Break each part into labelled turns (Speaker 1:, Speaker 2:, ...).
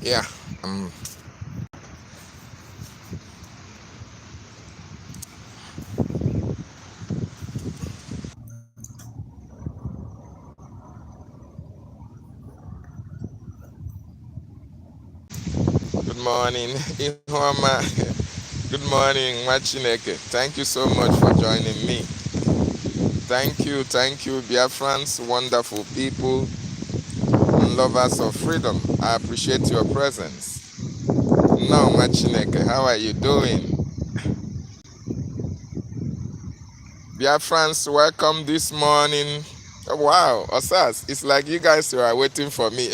Speaker 1: Yeah. Um, good morning, Ihuama. Good morning, Machineke. Thank you so much for joining me. Thank you, Biafrans, wonderful people and lovers of freedom. I appreciate your presence. Now, Machineke, how are you doing? Biafrans, welcome this morning. Oh, wow, Osas, it's like you guys were waiting for me.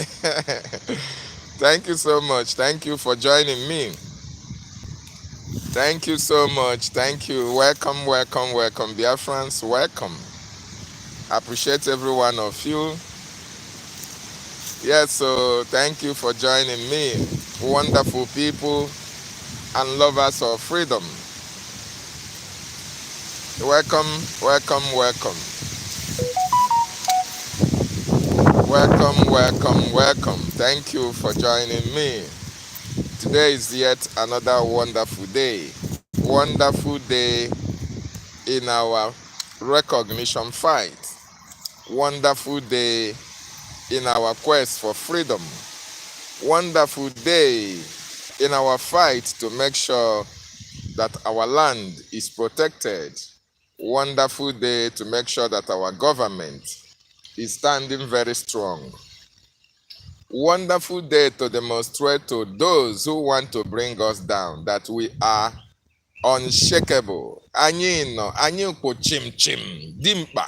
Speaker 1: Thank you so much. Thank you for joining me. Thank you so much. Thank you. Welcome, welcome, welcome. Biafrans, welcome. Appreciate every one of you. Yes, so thank you for joining me. Wonderful people and lovers of freedom. Welcome, welcome, welcome. Welcome, welcome, welcome. Thank you for joining me. Today is yet another wonderful day. Wonderful day in our recognition fight. Wonderful day in our quest for freedom. Wonderful day in our fight to make sure that our land is protected. Wonderful day to make sure that our government is standing very strong. Wonderful day to demonstrate to those who want to bring us down that we are unshakable. Anyị nọ, anyị kwụ chim chim, dimkpa.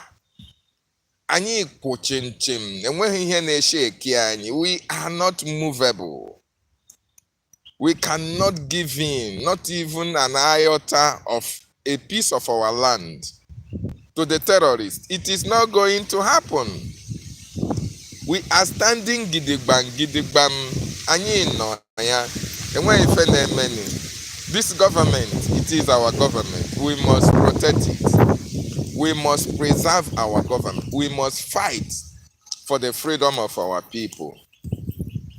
Speaker 1: Anyị kwụ chim chim, enweghị ihe na-esheki anyị. We are not movable. We cannot give in, not even an iota of a piece of our land to the terrorists. It is not going to happen. We are standing gidigbam, gidigbam. Anyị nọ ya. Enweghị ife na-emeni. This government, it is our government. We must protect it. We must preserve our government. We must fight for the freedom of our people.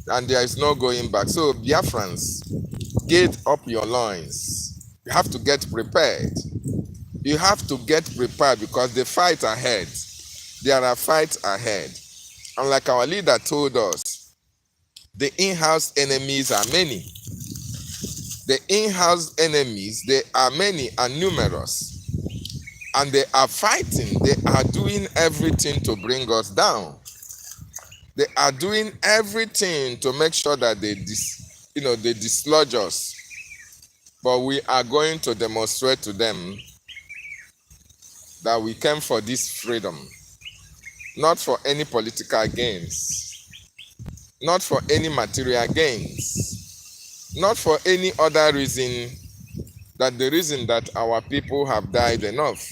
Speaker 1: And there is no going back. So, Biafrans, get up your loins. You have to get prepared. You have to get prepared because the fight ahead. There are fights ahead. And like our leader told us, the in-house enemies are many. The in-house enemies, they are many and numerous. And they are fighting. They are doing everything to bring us down. They are doing everything to make sure that they dislodge us. But we are going to demonstrate to them that we came for this freedom, not for any political gains, not for any material gains, not for any other reason than the reason that our people have died enough,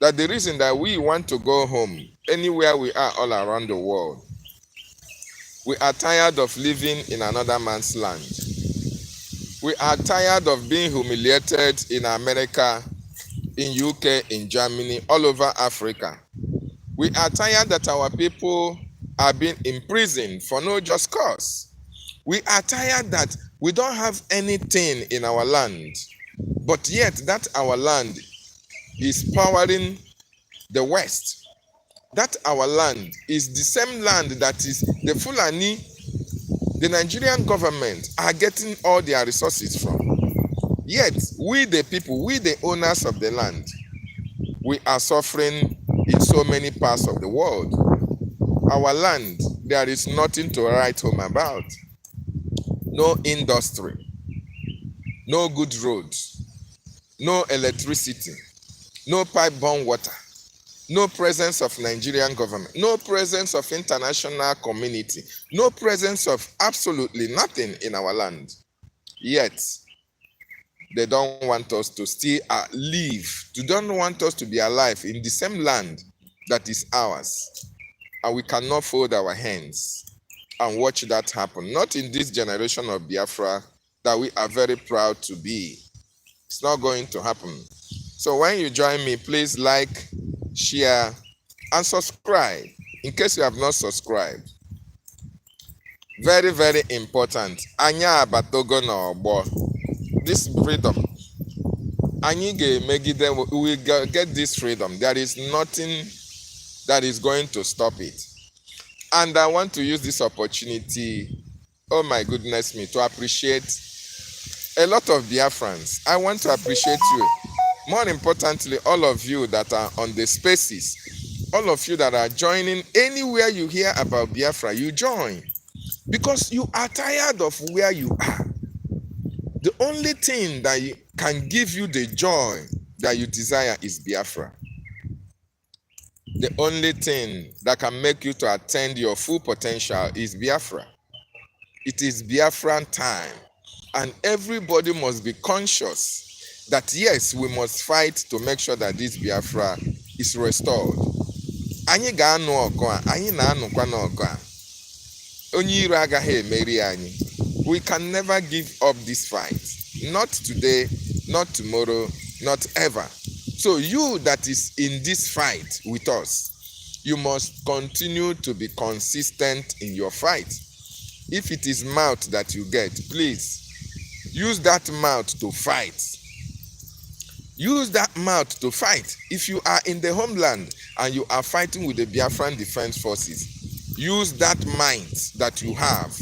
Speaker 1: that the reason that we want to go home anywhere we are all around the world. We are tired of living in another man's land. We are tired of being humiliated in America, in UK, in Germany, all over Africa. We are tired that our people are being imprisoned for no just cause. We are tired that we don't have anything in our land, but yet that our land is powering the West. That our land is the same land that is the Fulani, the Nigerian government are getting all their resources from. Yet, we the people, we the owners of the land, we are suffering in so many parts of the world. Our land, there is nothing to write home about. No industry, no good roads, no electricity, no pipe-borne water, no presence of Nigerian government, no presence of international community, no presence of absolutely nothing in our land. Yet, they don't want us to still live. They don't want us to be alive in the same land that is ours. And we cannot fold our hands and watch that happen. Not in this generation of Biafra that we are very proud to be. It's not going to happen. So when you join me, please like, share, and subscribe in case you have not subscribed. Very, very important. Anya abatogo na ogbo. This freedom. Anyị ga-emegide, we will get this freedom. There is nothing that is going to stop it. And I want to use this opportunity, oh my goodness me, to appreciate a lot of Biafrans. I want to appreciate you. More importantly, all of you that are on the spaces, all of you that are joining, anywhere you hear about Biafra, you join. Because you are tired of where you are. The only thing that can give you the joy that you desire is Biafra. The only thing that can make you to attain your full potential is Biafra. It is Biafran time. And everybody must be conscious that yes, we must fight to make sure that this Biafra is restored. Anyị ga-anụ ọgụ a, anyị na-anụkwa n'ọgụ a. Onye iro agaghị emeri anyị. We can never give up this fight. Not today, not tomorrow, not ever. So you that is in this fight with us, you must continue to be consistent in your fight. If it is mouth that you get, please use that mouth to fight. Use that mouth to fight. If you are in the homeland and you are fighting with the Biafran Defense Forces, use that mind that you have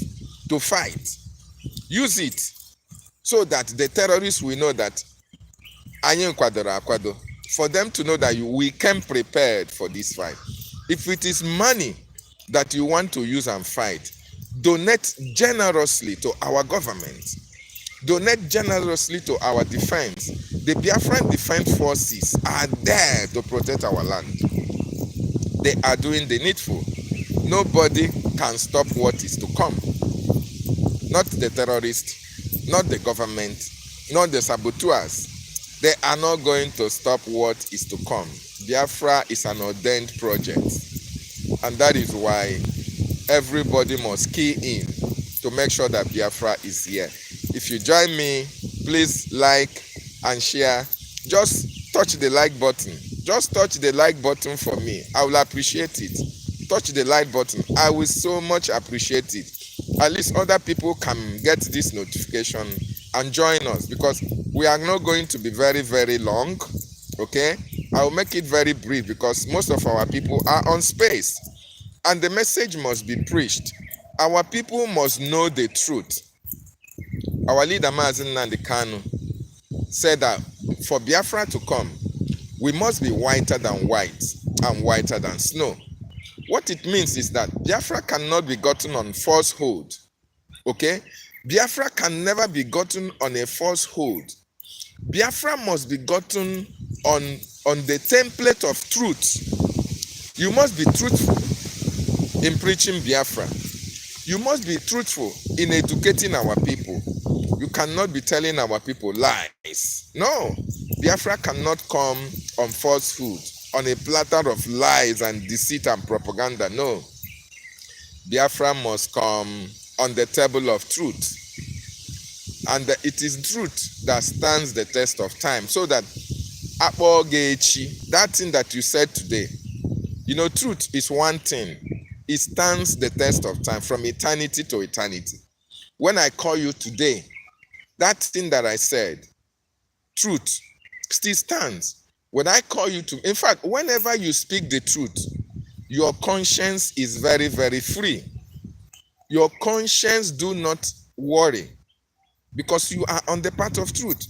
Speaker 1: to fight. Use it so that the terrorists will know that anyị kwadoro akwado, for them to know that we came prepared for this fight. If it is money that you want to use and fight, donate generously to our government. Donate generously to our defense. The Biafran Defense Forces are there to protect our land. They are doing the needful. Nobody can stop what is to come. Not the terrorists, not the government, not the saboteurs. They are not going to stop what is to come. Biafra is an ordained project. And that is why everybody must key in to make sure that Biafra is here. If you join me, please like and share. Just touch the like button. Just touch the like button for me. I will appreciate it. Touch the like button. I will so much appreciate it. At least other people can get this notification and join us, because we are not going to be very, very long. Okay? I will make it very brief because most of our people are on space and the message must be preached. Our people must know the truth. Our leader, DavidNnannah BTV, said that for Biafra to come, we must be whiter than white and whiter than snow. What it means is that Biafra cannot be gotten on falsehood. Okay? Biafra can never be gotten on a falsehood. Biafra must be gotten on the template of truth. You must be truthful in preaching Biafra. You must be truthful in educating our people. You cannot be telling our people lies. No, Biafra cannot come on falsehood, on a platter of lies and deceit and propaganda. No, Biafra must come on the table of truth. And it is truth that stands the test of time. So that that thing that you said today, you know, truth is one thing. It stands the test of time from eternity to eternity. When I call you today, that thing that I said, truth, still stands. When I call you to, in fact, whenever you speak the truth, your conscience is very, very free. Your conscience do not worry because you are on the path of truth.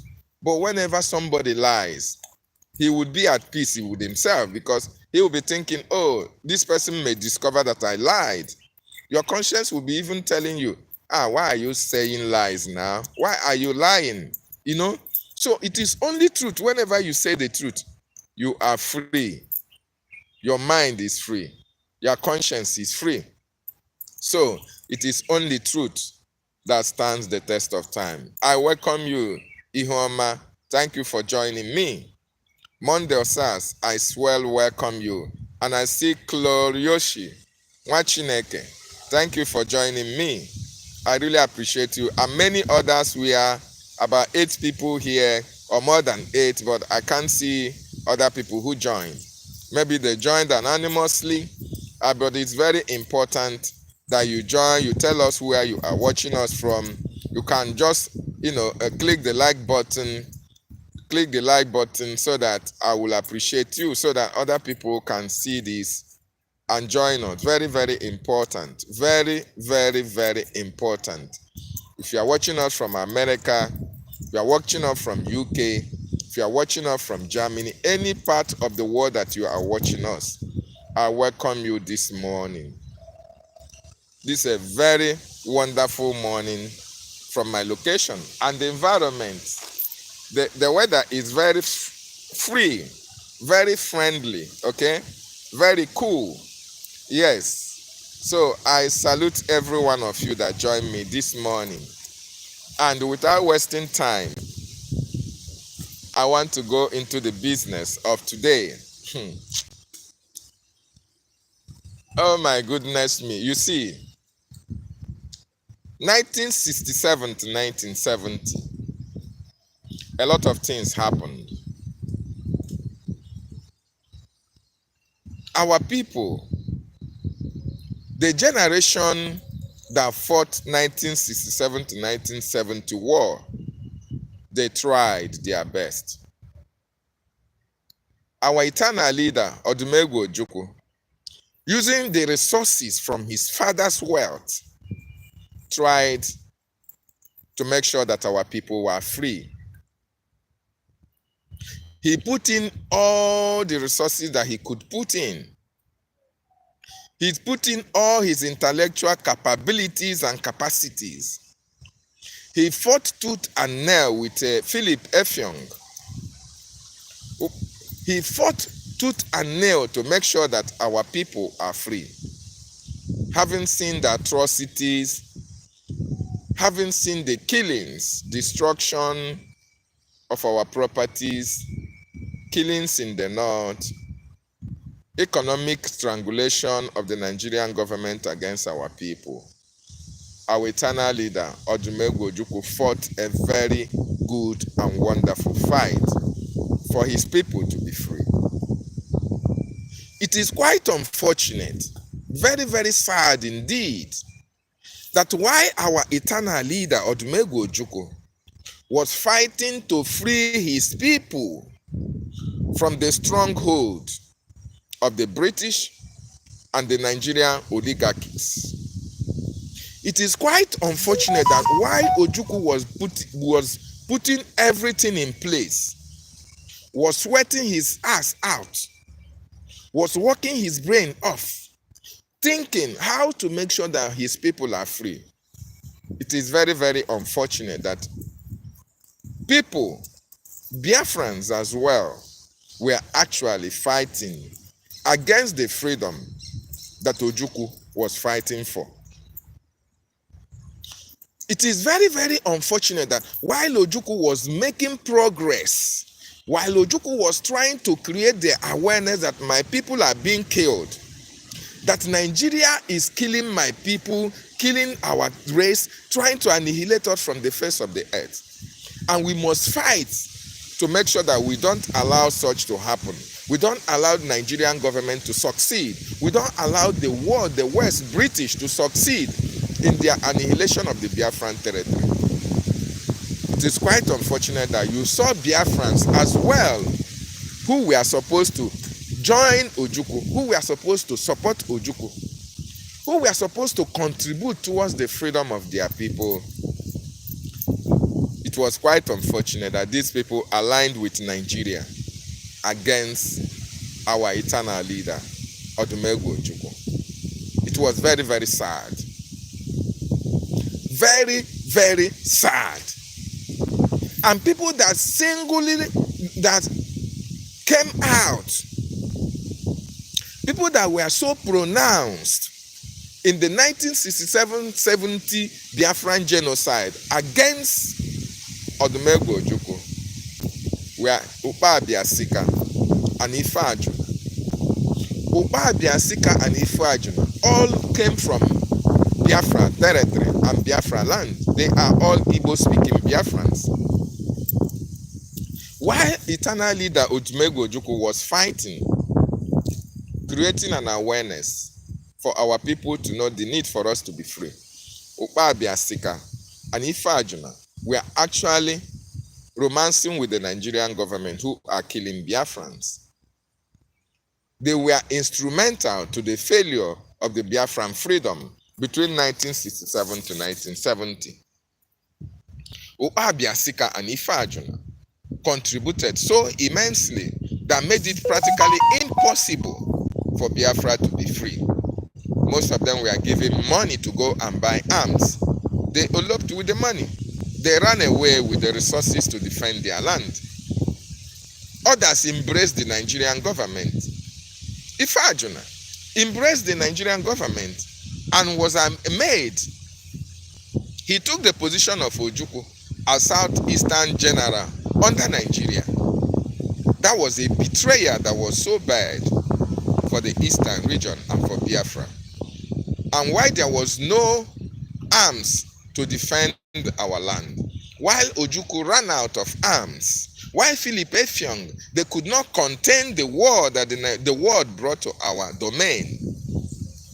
Speaker 1: But whenever somebody lies, he would be at peace with himself because he will be thinking, oh, this person may discover that I lied. Your conscience will be even telling you, why are you saying lies now? Why are you lying? You know? So it is only truth. Whenever you say the truth, you are free. Your mind is free. Your conscience is free. So it is only truth that stands the test of time. I welcome you, Ihuoma. Thank you for joining me. Monday Osas, I swell welcome you. And I see Glorioshi Wachineke. Thank you for joining me. I really appreciate you. And many others. We are about 8 people here, or more than 8, but I can't see other people who joined. Maybe they joined anonymously, but it's very important that you join. You tell us where you are watching us from. You can just, click the like button. Click the like button so that I will appreciate you, so that other people can see this and join us. Very, very important. Very, very, very important. If you are watching us from America, if you are watching us from UK, if you are watching us from Germany, any part of the world that you are watching us, I welcome you this morning. This is a very wonderful morning from my location, and the environment, the weather is very free, very friendly, okay, very cool. Yes, so I salute every one of you that joined me this morning, and without wasting time, I want to go into the business of today. Oh my goodness me. You see, 1967 to 1970, a lot of things happened. Our people, the generation that fought 1967 to 1970 war, they tried their best. Our eternal leader, Odumegwu Ojukwu, using the resources from his father's wealth, tried to make sure that our people were free. He put in all the resources that he could put in. He put in all his intellectual capabilities and capacities. He fought tooth and nail with Philip Effiong. He fought tooth and nail to make sure that our people are free. Having seen the atrocities, having seen the killings, destruction of our properties, killings in the north, economic strangulation of the Nigerian government against our people, our eternal leader, Odumegwu Ojukwu, fought a very good and wonderful fight for his people to be free. It is quite unfortunate, very, very sad indeed, that while our eternal leader, Odumegwu Ojukwu, was fighting to free his people from the stronghold of the British and the Nigerian oligarchies, it is quite unfortunate that while Ojukwu was putting everything in place, was sweating his ass out, was working his brain off, thinking how to make sure that his people are free, it is very, very unfortunate that people, Biafrans as well, were actually fighting against the freedom that Ojukwu was fighting for. It is very, very unfortunate that while Ojukwu was making progress, while Ojukwu was trying to create the awareness that my people are being killed, that Nigeria is killing my people, killing our race, trying to annihilate us from the face of the earth. And we must fight to make sure that we don't allow such to happen. We don't allow the Nigerian government to succeed. We don't allow the world, the West, British to succeed in their annihilation of the Biafran territory. It is quite unfortunate that you saw Biafrans as well who were supposed to join Ojukwu, who were supposed to support Ojukwu, who were supposed to contribute towards the freedom of their people. It was quite unfortunate that these people aligned with Nigeria against our eternal leader, Odumegwu Ojukwu. It was very, very sad. Very, very sad. And people that that came out, people that were so pronounced in the 1967-70 Biafran genocide against Odumegwu Ojukwu were Ukpa Abiasika and Ife Ajuna. Ukpa Abiasika and Ife Ajuna all came from Biafra territory and Biafra land. They are all Igbo-speaking Biafrans. While eternal leader Odumegwu Ojukwu was fighting, creating an awareness, for our people to know the need for us to be free. Ukpa Biasika and Ifajuna were actually romancing with the Nigerian government who are killing Biafrans. They were instrumental to the failure of the Biafran freedom between 1967 to 1970. Ukpa Biasika and Ifajuna contributed so immensely that made it practically impossible for Biafra to be free. Most of them were given money to go and buy arms. They eloped with the money. They ran away with the resources to defend their land. Others embraced the Nigerian government. Ifajuna embraced the Nigerian government and was made. He took the position of NJOKU as Southeastern General under Nigeria. That was a betrayal that was so bad for the Eastern region and for Biafra. And why there was no arms to defend our land, while NJOKU ran out of arms, while Philip Effiong, they could not contain the war that the world brought to our domain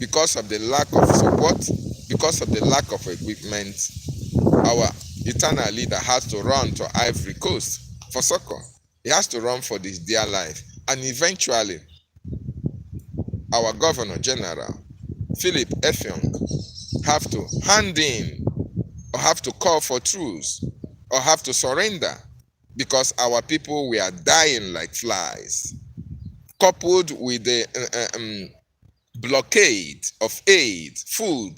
Speaker 1: because of the lack of support, because of the lack of equipment. Our eternal leader has to run to Ivory Coast for succor. He has to run for his dear life. And eventually, our Governor General, Philip Effiong, have to hand in or have to call for truce or have to surrender because our people were dying like flies, coupled with the blockade of aid, food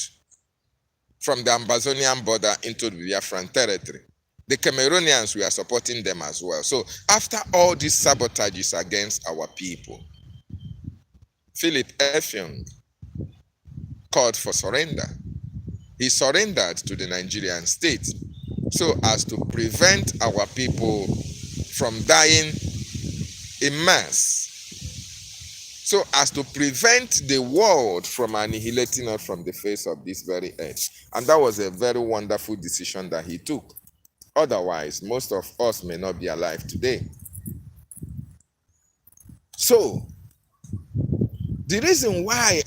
Speaker 1: from the Amazonian border into the Biafran territory. The Cameroonians were supporting them as well. So after all these sabotages against our people, Philip Effiong called for surrender. He surrendered to the Nigerian state so as to prevent our people from dying in mass, so as to prevent the world from annihilating us from the face of this very earth. And that was a very wonderful decision that he took. Otherwise, most of us may not be alive today. So, the reason why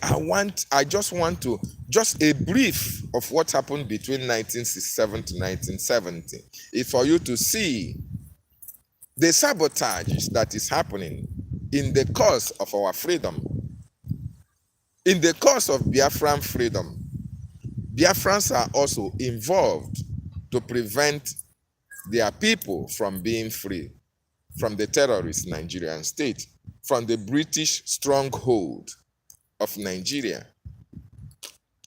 Speaker 1: I just want to, just a brief of what happened between 1967 to 1970 is for you to see the sabotage that is happening in the cause of our freedom. In the cause of Biafran freedom, Biafrans are also involved to prevent their people from being free from the terrorist Nigerian state, from the British stronghold of Nigeria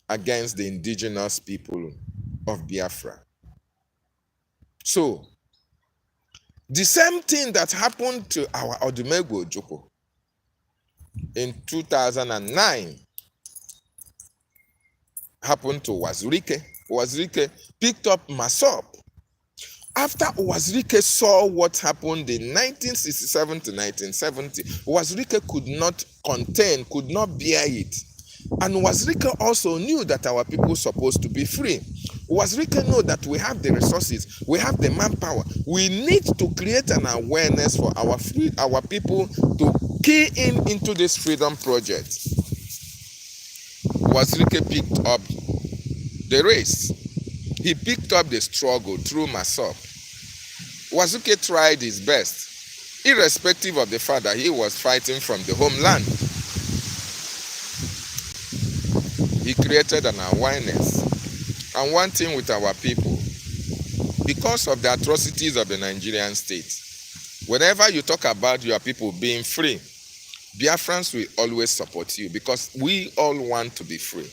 Speaker 1: against the indigenous people of Biafra. So, the same thing that happened to our Odumegwu Ojukwu in 2009 happened to Wazirike. Wazirike picked up Masop. After Wazirike saw what happened in 1967 to 1970, Wazirike could not contain, could not bear it. And Wazirike also knew that our people were supposed to be free. Wazirike knew that we have the resources, we have the manpower. We need to create an awareness for our people to key into this freedom project. Wazirike picked up the race. He picked up the struggle through Masop. Wazirike tried his best, irrespective of the fact that he was fighting from the homeland. He created an awareness. And one thing with our people, because of the atrocities of the Nigerian state, whenever you talk about your people being free, Biafrans will always support you because we all want to be free.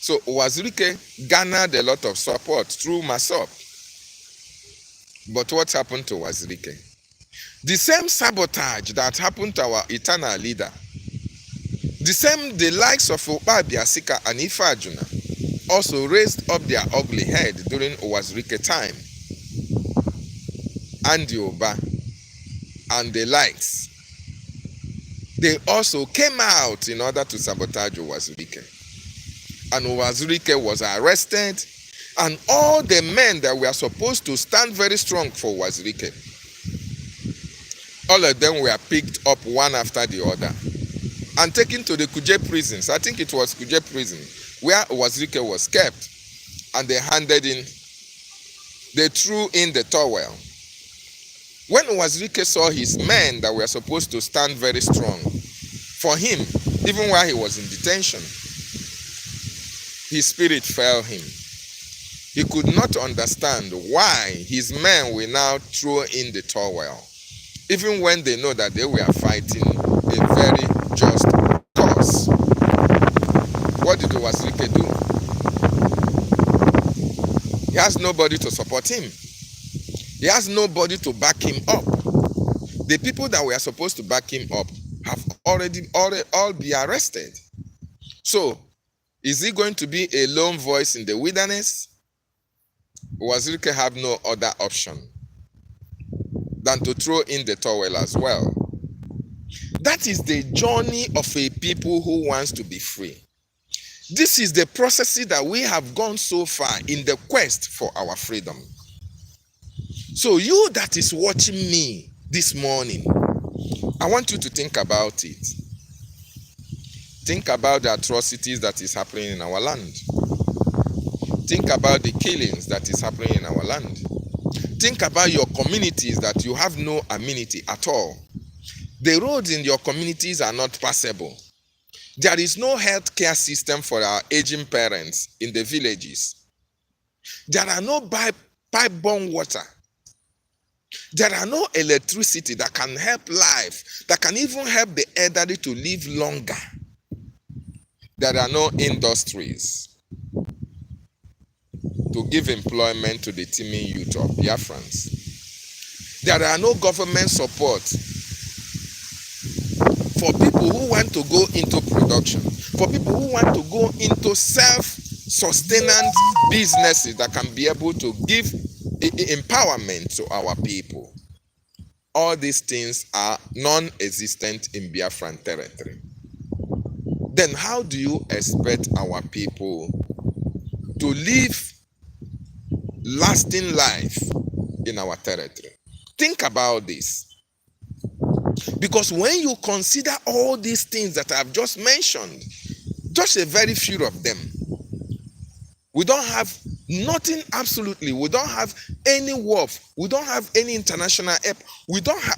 Speaker 1: So Wazirike garnered a lot of support through Masop. But what happened to Wazirike? The same sabotage that happened to our eternal leader, the likes of Ukpa Biasika and Ifajuna also raised up their ugly head during Wazirike time. And Yoba and the likes, they also came out in order to sabotage Wazirike. And Wazirike was arrested, and all the men that were supposed to stand very strong for Wazirike, all of them were picked up one after the other. and taken to the Kuje prisons. I think it was Kuje prison where Wazirike was kept, and they threw in the towel. When Wazirike saw his men that were supposed to stand very strong for him, even while he was in detention, his spirit failed him. He could not understand why his men will now throw in the towel, even when they know that they were fighting a very just cause. What did Wazirike do? He has nobody to support him. He has nobody to back him up. The people that were supposed to back him up have already all be arrested. So, is he going to be a lone voice in the wilderness? Wazirike have no other option than to throw in the towel as well. That is the journey of a people who wants to be free. This is the process that we have gone so far in the quest for our freedom. So you that is watching me this morning, I want you to think about it. Think about the atrocities that is happening in our land. Think about the killings that is happening in our land. Think about your communities that you have no amenity at all. The roads in your communities are not passable. There is no health care system for our aging parents in the villages. There are no pipe-borne water. There are no electricity that can help life, that can even help the elderly to live longer. There are no industries to give employment to the teeming youth of Biafrans. There are no government support for people who want to go into production, for people who want to go into self-sustenance businesses that can be able to give empowerment to our people. All these things are non-existent in Biafran territory. Then how do you expect our people to live lasting life in our territory? Think about this. Because when you consider all these things that I've just mentioned, just a very few of them, we don't have nothing absolutely. We don't have any wharf. We don't have any international help.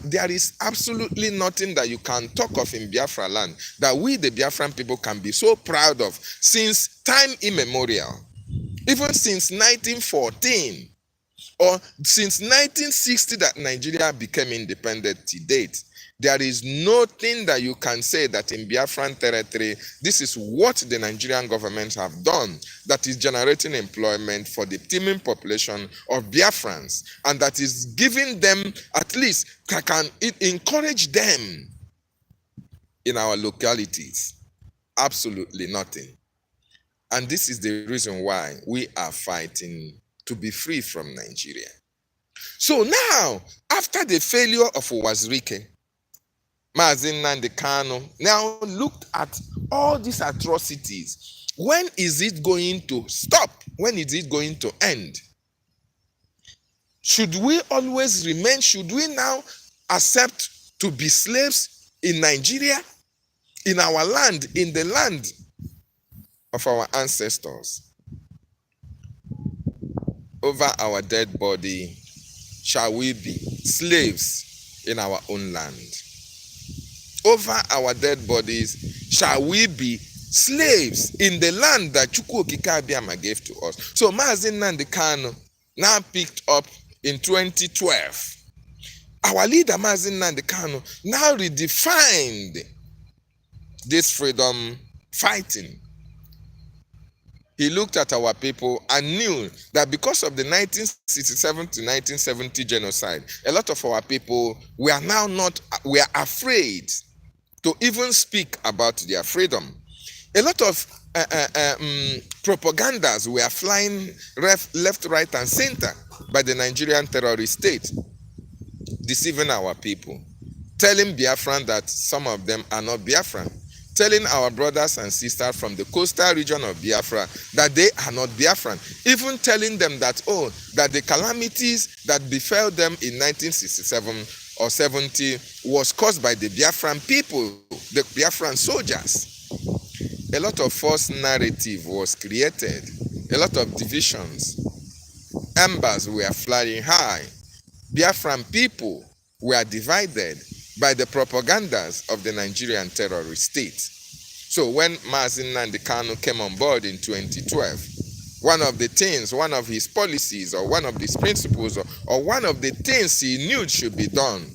Speaker 1: There is absolutely nothing that you can talk of in Biafra land that we, the Biafran people, can be so proud of since time immemorial. Even since 1914 or since 1960 that Nigeria became independent to date. There is nothing that you can say that in Biafran territory, this is what the Nigerian government have done that is generating employment for the teeming population of Biafrans, and that is giving them, at least can encourage them in our localities. Absolutely nothing. And this is the reason why we are fighting to be free from Nigeria. So now, after the failure of Wazirike, DavidNnannah now looked at all these atrocities. When is it going to stop? When is it going to end? Should we always remain? Should we now accept to be slaves in Nigeria, in our land, in the land of our ancestors? Over our dead body, shall we be slaves in our own land? Over our dead bodies, shall we be slaves in the land that Chukwu Okike Abiama gave to us? So DavidNnannah now picked up in 2012. Our leader DavidNnannah now redefined this freedom fighting. He looked at our people and knew that because of the 1967 to 1970 genocide, a lot of our people were afraid to even speak about their freedom. A lot of propagandas were flying left, right, and center by the Nigerian terrorist state, deceiving our people, telling Biafran that some of them are not Biafran, telling our brothers and sisters from the coastal region of Biafra that they are not Biafran, even telling them that, that the calamities that befell them in 1967 or 70 was caused by the Biafran people, the Biafran soldiers. A lot of false narrative was created, a lot of divisions. Embers were flying high. Biafran people were divided by the propagandas of the Nigerian terrorist state. So when MNK.THANK came on board in 2012, one of his policies or one of his principles or one of the things he knew should be done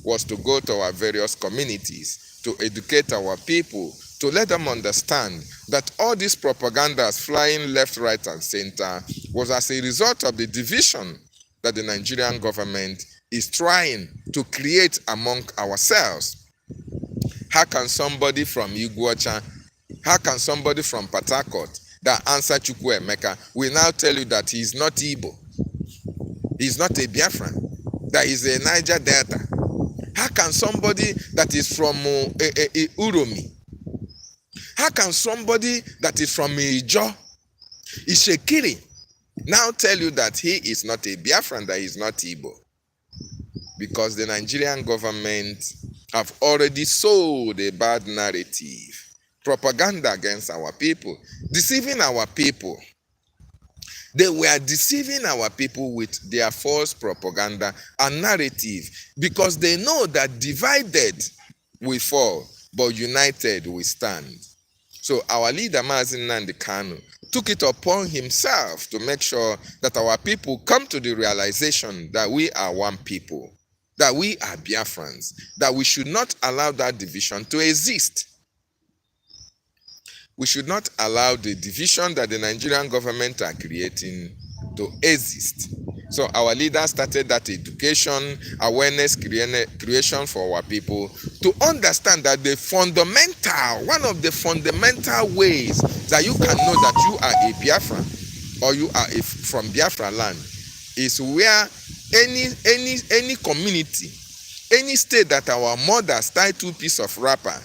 Speaker 1: was to go to our various communities, to educate our people, to let them understand that all these propagandas flying left, right, and center was as a result of the division that the Nigerian government is trying to create among ourselves. How can somebody from Iguacha, how can somebody from Port Harcourt that answer Chukwuemeka will now tell you that he is not Igbo, he is not a Biafran, that he is a Niger Delta? How can somebody that is from Uromi, how can somebody that is from Ijo, Ishekiri, now tell you that he is not a Biafran, that he is not Igbo? Because the Nigerian government have already sold a bad narrative, propaganda against our people, deceiving our people. They were deceiving our people with their false propaganda and narrative because they know that divided we fall, but united we stand. So our leader, MNK.THANK, took it upon himself to make sure that our people come to the realization that we are one people, that we are Biafrans, that we should not allow that division to exist. We should not allow the division that the Nigerian government are creating to exist. So our leaders started that education, awareness creation for our people to understand that one of the fundamental ways that you can know that you are a Biafran or you are from Biafra land is where any community, any state that our mothers tie two pieces of wrapper,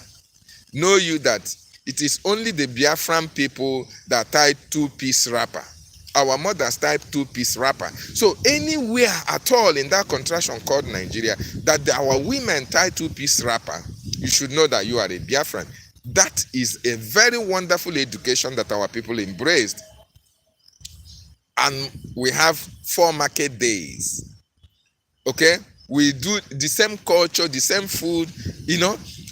Speaker 1: know you that it is only the Biafran people that tie two-piece wrapper. Our mothers tie two-piece wrapper. So anywhere at all in that contraction called Nigeria, that our women tie two-piece wrapper, you should know that you are a Biafran. That is a very wonderful education that our people embraced. And we have 4 market days. Okay? We do the same culture, the same food,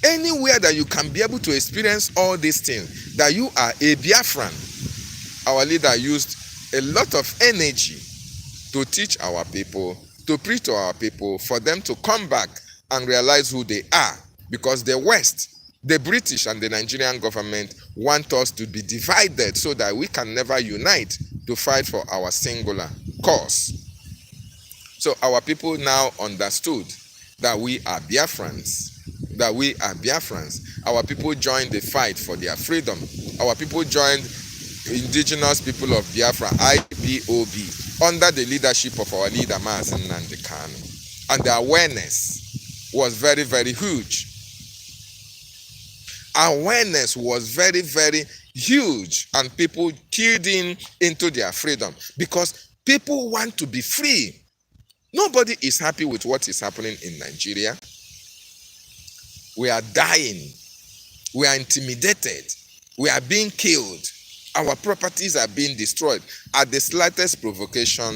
Speaker 1: anywhere that you can be able to experience all these things, that you are a Biafran. Our leader used a lot of energy to teach our people, to preach to our people, for them to come back and realize who they are. Because the West, the British and the Nigerian government want us to be divided so that we can never unite to fight for our singular cause. So our people now understood that we are Biafrans. That we are Biafrans. Our people joined the fight for their freedom. Our people joined indigenous people of Biafra, IPOB, under the leadership of our leader, MNK.THANK. And the awareness was very, very huge. Awareness was very, very huge, and people keyed into their freedom because people want to be free. Nobody is happy with what is happening in Nigeria. We are dying. We are intimidated. We are being killed. Our properties are being destroyed. At the slightest provocation,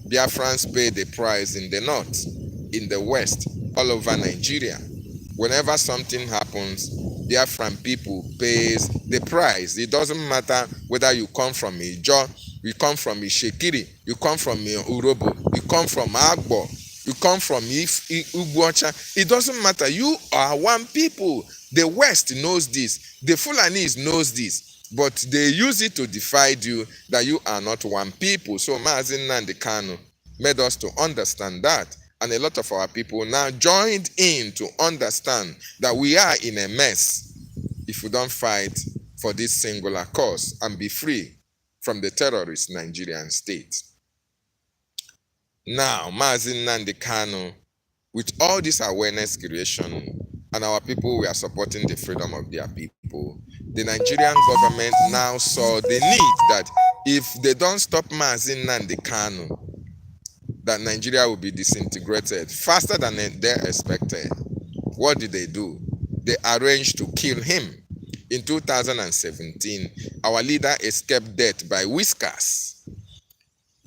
Speaker 1: Biafrans pay the price in the north, in the west, all over Nigeria. Whenever something happens, Biafran people pays the price. It doesn't matter whether you come from Ijo, you come from Ishekiri, you come from Urobo, you come from Agbo, you come from Ugbocha. It doesn't matter. You are one people. The West knows this. The Fulanese knows this. But they use it to divide you, that you are not one people. So MNK.THANK made us to understand that. And a lot of our people now joined in to understand that we are in a mess if we don't fight for this singular cause and be free from the terrorist Nigerian state. Now, MNK.THANK, with all this awareness creation, and our people were supporting the freedom of their people, the Nigerian government now saw the need that if they don't stop MNK.THANK, that Nigeria will be disintegrated faster than they expected, what did they do? They arranged to kill him. In 2017, our leader escaped death by whiskers.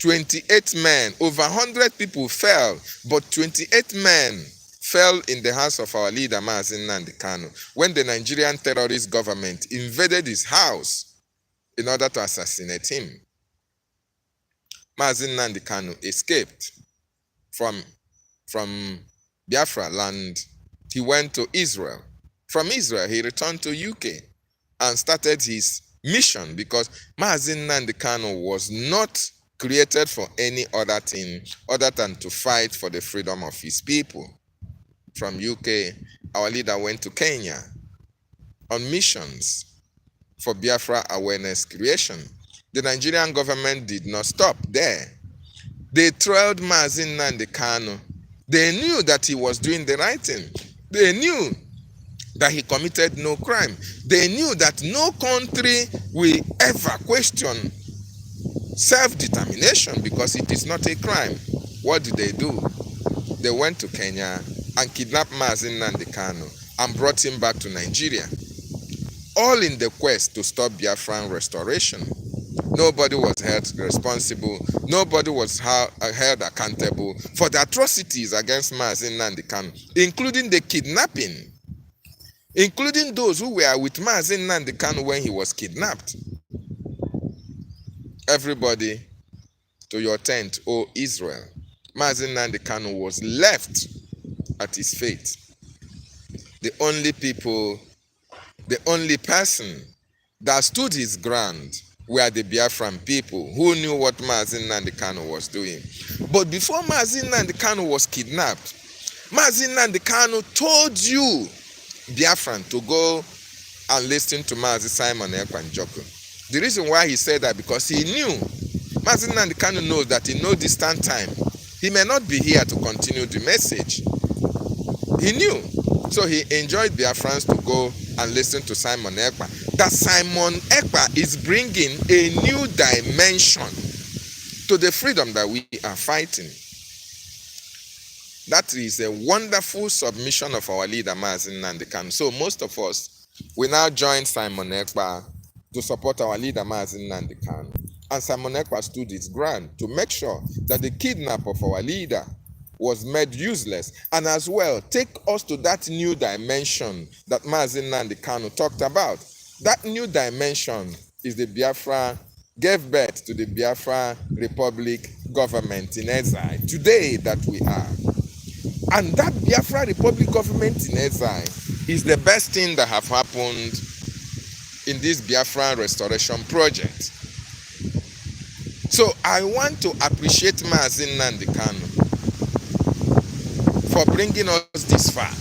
Speaker 1: 28 men, over 100 people fell, but 28 men fell in the hands of our leader, MNK.THANK, when the Nigerian terrorist government invaded his house in order to assassinate him. MNK.THANK escaped from Biafra land. He went to Israel. From Israel, he returned to UK and started his mission, because MNK.THANK was not created for any other thing other than to fight for the freedom of his people. From UK, our leader went to Kenya on missions for Biafra awareness creation. The Nigerian government did not stop there. They trailed MNK.THANK. They knew that he was doing the right thing. They knew that he committed no crime. They knew that no country will ever question self-determination because it is not a crime. What did they do? They went to Kenya and kidnapped MNK.THANK and brought him back to Nigeria, all in the quest to stop Biafran restoration. Nobody was held responsible. Nobody was held accountable for the atrocities against MNK.THANK, including the kidnapping, including those who were with MNK.THANK when he was kidnapped. Everybody to your tent, O Israel. MNK.THANK was left at his fate. The only person that stood his ground were the Biafran people who knew what MNK.THANK was doing. But before MNK.THANK was kidnapped, MNK.THANK told you, Biafran, to go and listen to Simon Ekpa NJOKU. The reason why he said that, because he knew, MNK.THANK knows that in no distant time, he may not be here to continue the message. He knew. So he enjoyed Biafrans to go and listen to Simon Ekpa. That Simon Ekpa is bringing a new dimension to the freedom that we are fighting. That is a wonderful submission of our leader, MNK.THANK. So most of us, we now join Simon Ekpa to support our leader, MNK.THANK. And Simon Ekpa stood his ground to make sure that the kidnap of our leader was made useless, and as well take us to that new dimension that MNK.THANK talked about. That new dimension is the Biafra, gave birth to the Biafra Republic government in exile, today that we are. And that Biafra Republic government in exile is the best thing that have happened in this Biafra restoration project. So I want to appreciate MNK.THANK for bringing us this far.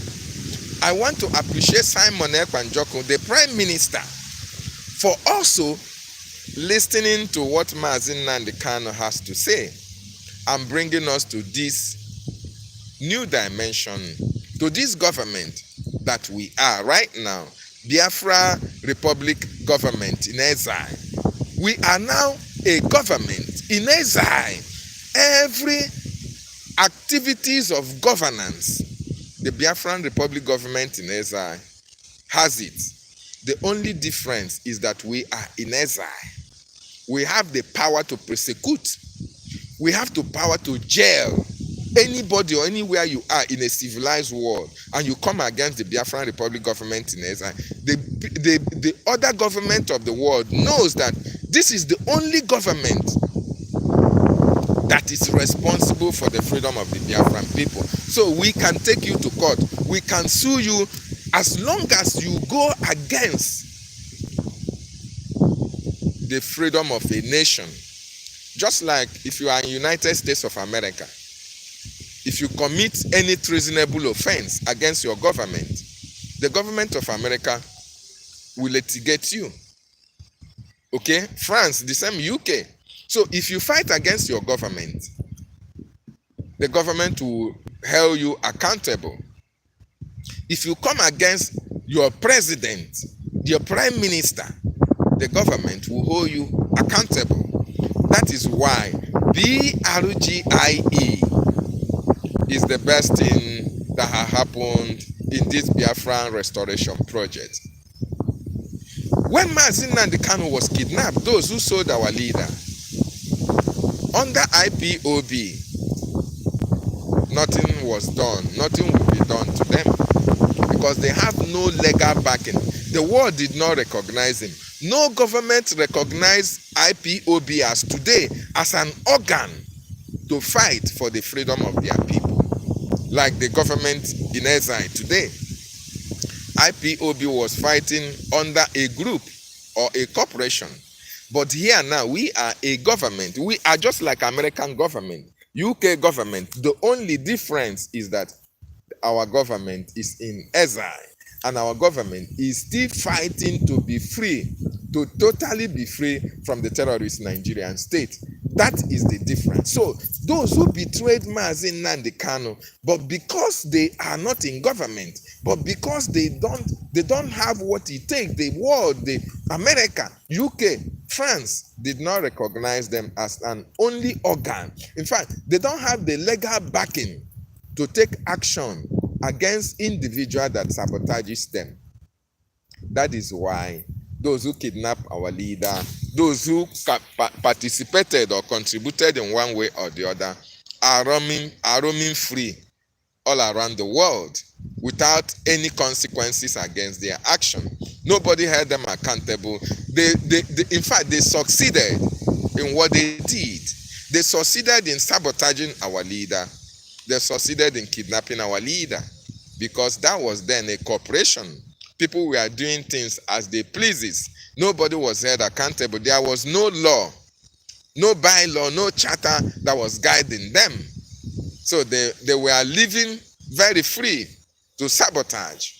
Speaker 1: I want to appreciate Simon Ekpa NJOKU, the Prime Minister, for also listening to what MNK.THANK has to say and bringing us to this new dimension, to this government that we are right now, Biafra Republic government in exile. We are now a government in exile. Every activities of governance, the Biafran Republic government in exile has it. The only difference is that we are in exile. We have the power to persecute. We have the power to jail anybody or anywhere you are in a civilized world, and you come against the Biafran Republic government in exile. The other government of the world knows that this is the only government that is responsible for the freedom of the Biafran people. So we can take you to court. We can sue you as long as you go against the freedom of a nation. Just like if you are in United States of America, if you commit any treasonable offense against your government, the government of America will litigate you. Okay? France, the same, UK. So if you fight against your government, the government will hold you accountable. If you come against your president, your prime minister, the government will hold you accountable. That is why BRGIE is the best thing that has happened in this Biafran restoration project. When Mazi Nnamdi Kanu was kidnapped, those who sold our leader, under IPOB, nothing was done. Nothing will be done to them because they have no legal backing. The world did not recognize him. No government recognized IPOB as today as an organ to fight for the freedom of their people, like the government in exile today. IPOB was fighting under a group or a corporation. But here now, we are a government. We are just like American government, UK government. The only difference is that our government is in exile and our government is still fighting to be free, to totally be free from the terrorist Nigerian state. That is the difference. So those who betrayed Mazi Nnamdi Kanu, but because they are not in government, but because they don't have what it takes, the world, the America, UK, France did not recognize them as an only organ. In fact, they don't have the legal backing to take action against individual that sabotages them. That is why those who kidnap our leader, those who participated or contributed in one way or the other, are roaming free all around the world without any consequences against their action. Nobody held them accountable. In fact, they succeeded in what they did. They succeeded in sabotaging our leader. They succeeded in kidnapping our leader because that was then a corporation. People were doing things as they pleases. Nobody was held accountable. There was no law, no bylaw, no charter that was guiding them. So they were living very free to sabotage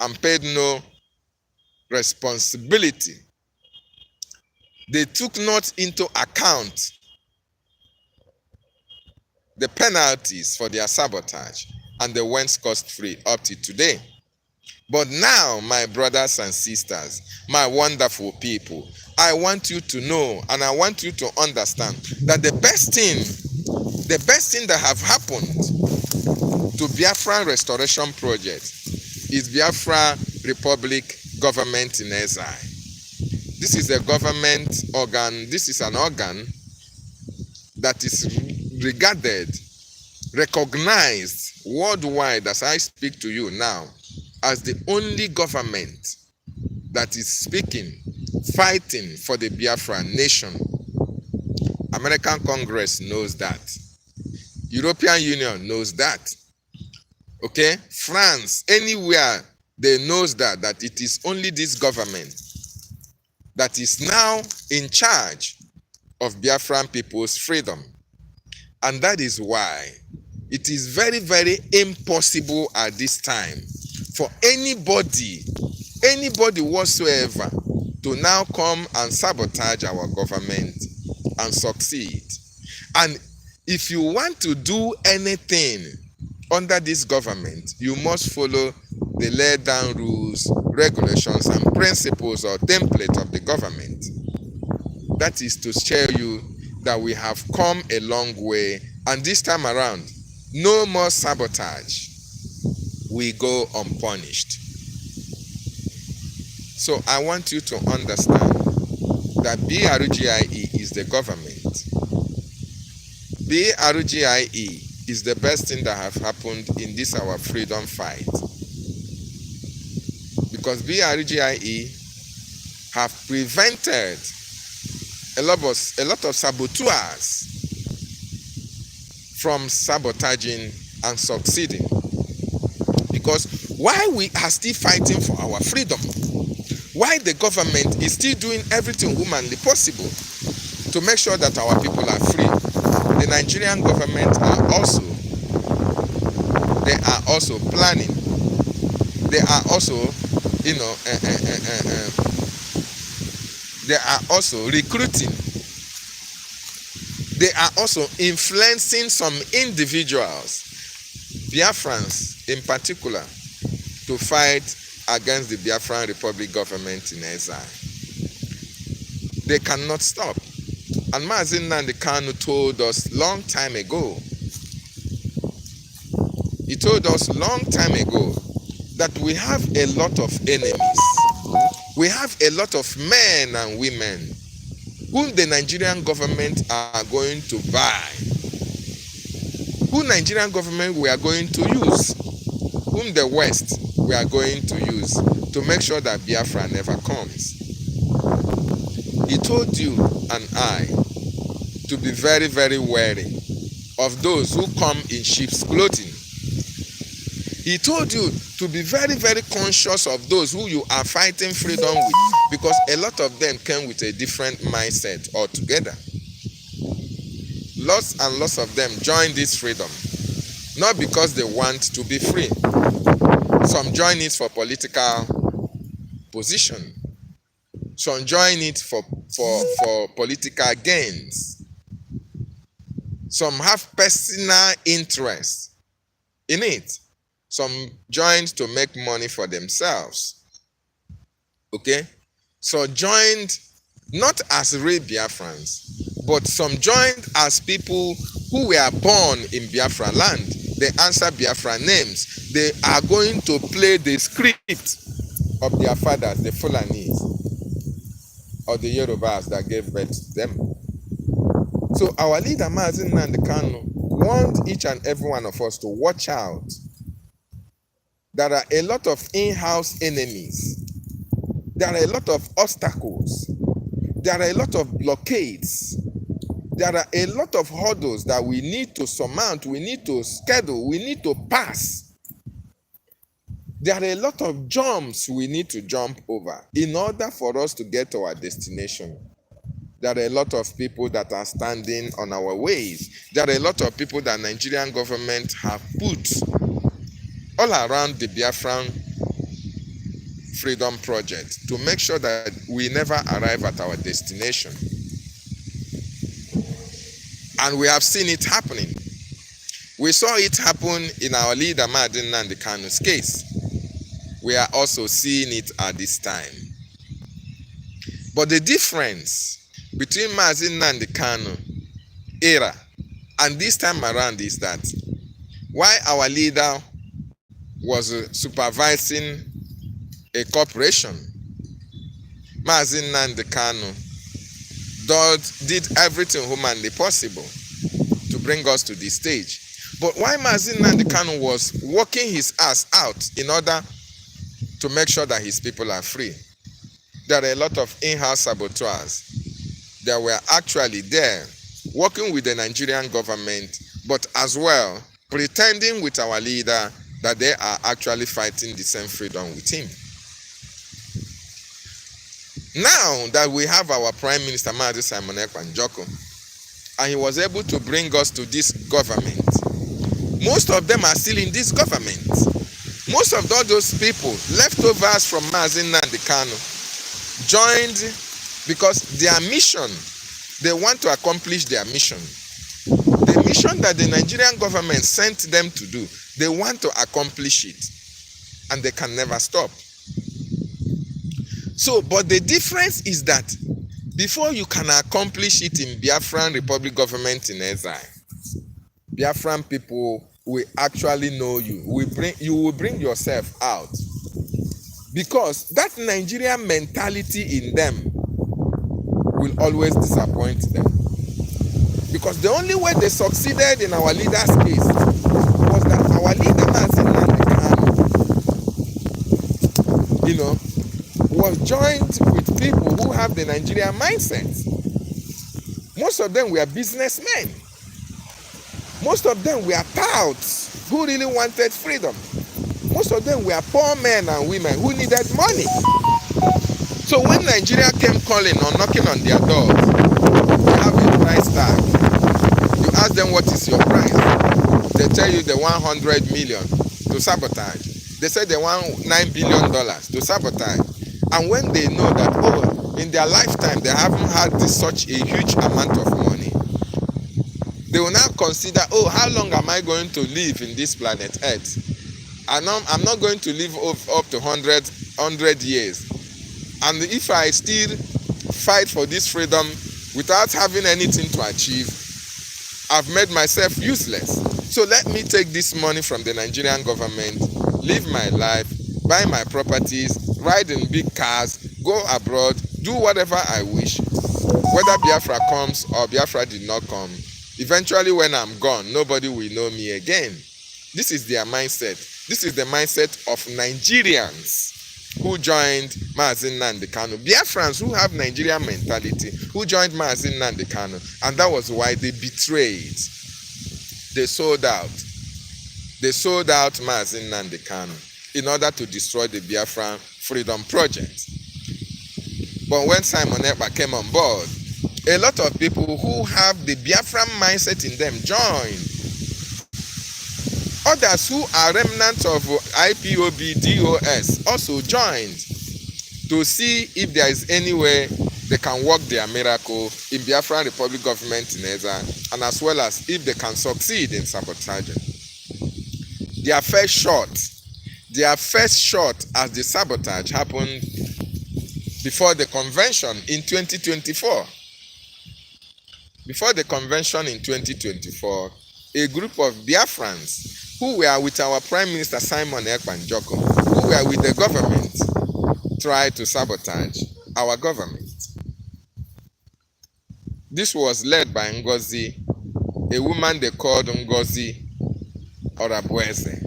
Speaker 1: and paid no responsibility. They took not into account the penalties for their sabotage, and they went scot-free up to today. But now, my brothers and sisters, my wonderful people, I want you to know and I want you to understand that the best thing that have happened to Biafran Restoration Project is Biafra Republic Government in Exile. This is a government organ. This is an organ that is regarded, recognized worldwide as I speak to you now, as the only government that is speaking, fighting for the Biafran nation. American Congress knows that. European Union knows that. Okay? France, anywhere, they knows that it is only this government that is now in charge of Biafran people's freedom. And that is why it is very, very impossible at this time for anybody whatsoever to now come and sabotage our government and succeed. And if you want to do anything under this government, you must follow the laid down rules, regulations, and principles or template of the government. That is to show you that we have come a long way, and this time around, no more sabotage. We go unpunished. So I want you to understand that BRGIE is the government. BRGIE is the best thing that have happened in this our freedom fight. Because BRGIE have prevented a lot of saboteurs from sabotaging and succeeding. Because while we are still fighting for our freedom, while the government is still doing everything humanly possible to make sure that our people are free, the Nigerian government are also planning. They are also, they are also recruiting. They are also influencing some individuals, Biafrans in particular, to fight against the Biafran Republic government in exile. They cannot stop. And Mazi Nnamdi Kanu told us long time ago He told us long time ago that we have a lot of enemies. We have a lot of men and women whom the Nigerian government are going to buy, who Nigerian government we are going to use, whom the West we are going to use to make sure that Biafra never comes. He told you and I to be very, very wary of those who come in sheep's clothing. He told you to be very, very conscious of those who you are fighting freedom with, because a lot of them came with a different mindset altogether. Lots and lots of them join this freedom, not because they want to be free. Some join it for political position. Some join it for political gains. Some have personal interest in it. Some joined to make money for themselves. Okay? So joined not as real Biafrans, but some joined as people who were born in Biafra land. They answer Biafra names. They are going to play the script of their fathers, the Fulanis, or the Yorubas that gave birth to them. So our leader, DavidNnannah BTV, warned each and every one of us to watch out. There are a lot of in-house enemies. There are a lot of obstacles. There are a lot of blockades. There are a lot of hurdles that we need to surmount, we need to schedule, we need to pass. There are a lot of jumps we need to jump over in order for us to get to our destination. There are a lot of people that are standing on our ways. There are a lot of people that Nigerian government have put all around the Biafran Freedom Project to make sure that we never arrive at our destination. And we have seen it happening. We saw it happen in our leader, DavidNnannah BTV's case. We are also seeing it at this time. But the difference between DavidNnannah BTV era and this time around is that while our leader was supervising a corporation, DavidNnannah BTV did everything humanly possible to bring us to this stage. But while DavidNnannah BTV was working his ass out in order to make sure that his people are free, there are a lot of in-house saboteurs that were actually there working with the Nigerian government, but as well pretending with our leader that they are actually fighting the same freedom with him. Now that we have our Prime Minister NJOKU, and he was able to bring us to this government, most of them are still in this government. Most of all those people, leftovers from DavidNnannah BTV, joined because their mission, they want to accomplish their mission. The mission that the Nigerian government sent them to do, they want to accomplish it. And they can never stop. So, but the difference is that before you can accomplish it in Biafran Republic government in exile, Biafran people will actually know you. You will bring yourself out. Because that Nigerian mentality in them will always disappoint them. Because the only way they succeeded in our leader's case was that our leader, was joined with people who have the Nigerian mindset. Most of them were businessmen. Most of them were touts who really wanted freedom. Most of them were poor men and women who needed money. So when Nigeria came calling or knocking on their doors, they have a price tag. You ask them what is your price. They tell you the 100 million to sabotage. They say they want $9 billion to sabotage. And when they know that, in their lifetime they haven't had such a huge amount of money, they will now consider, how long am I going to live in this planet Earth? I'm not going to live up to 100 years. And if I still fight for this freedom without having anything to achieve, I've made myself useless. So let me take this money from the Nigerian government, live my life, buy my properties, ride in big cars, go abroad, do whatever I wish. Whether Biafra comes or Biafra did not come, eventually when I'm gone, nobody will know me again. This is their mindset. This is the mindset of Nigerians who joined Mazi Nnamdi Kanu. Biafrans who have Nigerian mentality, who joined Mazi Nnamdi Kanu. And that was why they betrayed. They sold out. They sold out Mazi Nnamdi Kanu in order to destroy the Biafran Freedom Project. But when Simon Ekpa came on board, a lot of people who have the Biafran mindset in them joined. Others who are remnants of IPOB, DOS also joined to see if there is any way they can work their miracle in Biafran Republic government in Eza, and as well as if they can succeed in sabotaging. Their first shot as the sabotage happened before the convention in 2024. Before the convention in 2024, a group of Biafrans who were with our Prime Minister Simon Ekpa NJOKU, who were with the government, tried to sabotage our government. This was led by Ngozi, a woman they called Ngozi Orabueze.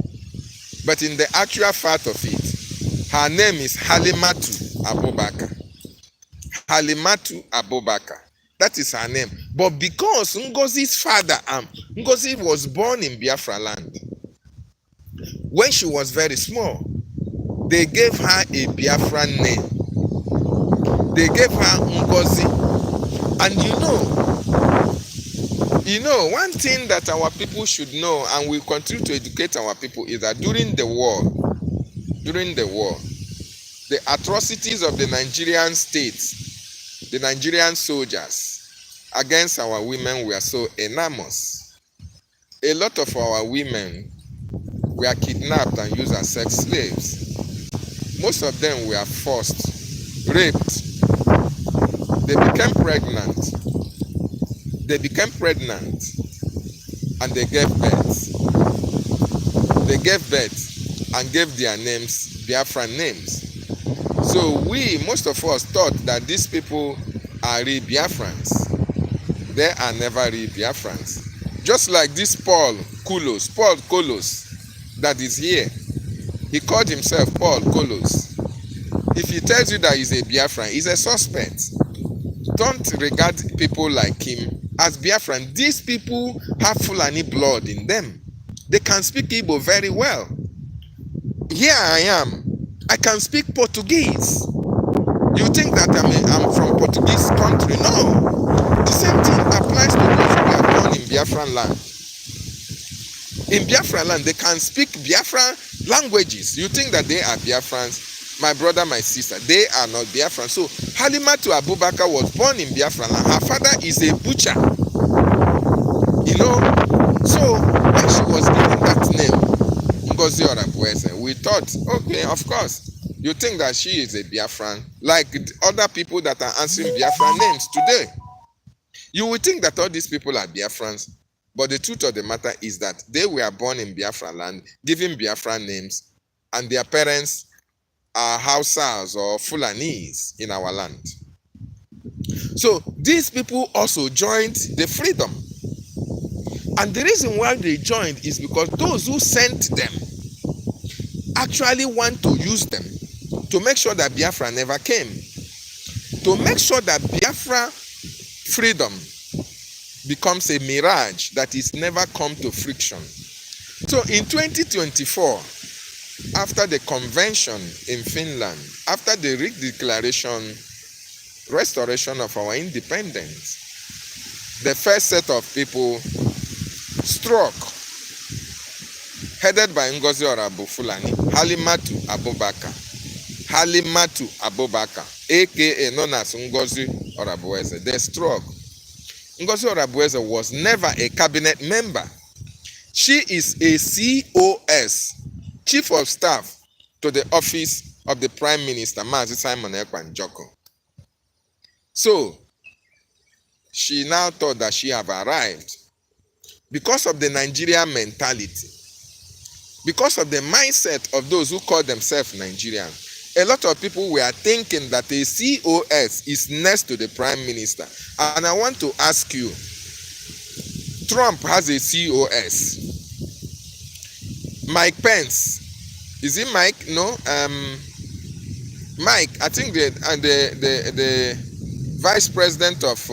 Speaker 1: But in the actual fact of it, her name is Halimatu Abubakar. Halimatu Abubakar. That is her name. But because Ngozi's father, Ngozi was born in Biafra land. When she was very small, they gave her a Biafran name. They gave her Ngozi. And you know, one thing that our people should know, and we continue to educate our people, is that during the war, the atrocities of the Nigerian states, the Nigerian soldiers against our women were so enormous. A lot of our women were kidnapped and used as sex slaves. Most of them were forced, raped. They became pregnant. And they gave birth. They gave birth and gave their names, Biafran names. So most of us thought that these people are real Biafrans. They are never real Biafrans. Just like this Paul Kolos that is here. He called himself Paul Kolos. If he tells you that he's a Biafran, he's a suspect. Don't regard people like him as Biafran. These people have Fulani blood in them. They can speak Igbo very well. Here I am. I can speak Portuguese. You think that I'm from Portuguese country? No. The same thing applies to those who are born in Biafran land. In Biafran land, they can speak Biafran languages. You think that they are Biafrans? My brother, my sister, they are not Biafran. So Halimatu Abubakar was born in Biafran land. Her father is a butcher. So when she was given that name, Ngozi Orabueze, we thought, okay, of course, you think that she is a Biafran, like other people that are answering Biafran names today. You would think that all these people are Biafrans, but the truth of the matter is that they were born in Biafra land, given Biafran names, and their parents are Hausas or Fulanis in our land. So these people also joined the freedom. And the reason why they joined is because those who sent them actually want to use them to make sure that Biafra never came. To make sure that Biafra freedom becomes a mirage that is never come to friction. So in 2024, after the convention in Finland, after the restoration of our independence, the first set of people struck, headed by Ngozi Fulani, Halimatu Abubakar, aka known as Ngozi Orabueze. They struck. Ngozi Orabueze was never a cabinet member. She is a COS, Chief of Staff to the office of the Prime Minister, Mazi Simon Ekpa NJOKU. So, she now thought that she have arrived. because of the Nigerian mentality, because of the mindset of those who call themselves Nigerian. A lot of people were thinking that a COS is next to the Prime Minister. And I want to ask you, Trump has a COS. Mike Pence, is it Mike? No, Mike. I think the Vice President of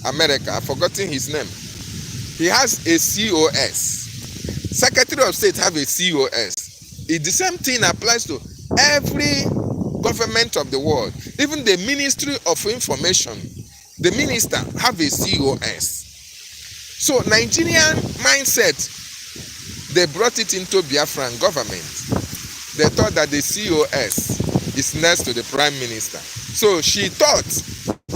Speaker 1: America, I've forgotten his name. He has a COS. Secretary of State have a COS. The same thing applies to every government of the world. Even the Ministry of Information, the minister have a COS. So Nigerian mindset, they brought it into Biafran government. They thought that the COS is next to the Prime Minister. So she thought,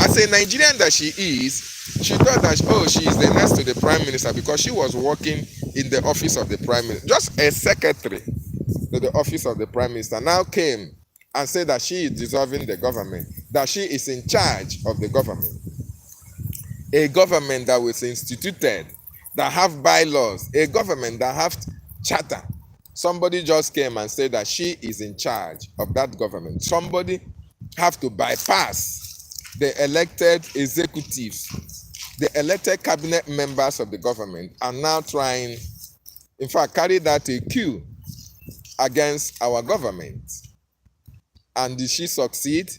Speaker 1: as a Nigerian that she is, she thought that, oh, she is the next to the Prime Minister because she was working in the office of the Prime Minister. Just a secretary to the office of the Prime Minister now came and said that she is dissolving the government, that she is in charge of the government. A government that was instituted, that have bylaws, a government that have charter. Somebody just came and said that she is in charge of that government. Somebody have to bypass the elected executives, the elected cabinet members of the government, are now trying, in fact, carry that a coup against our government. And did she succeed?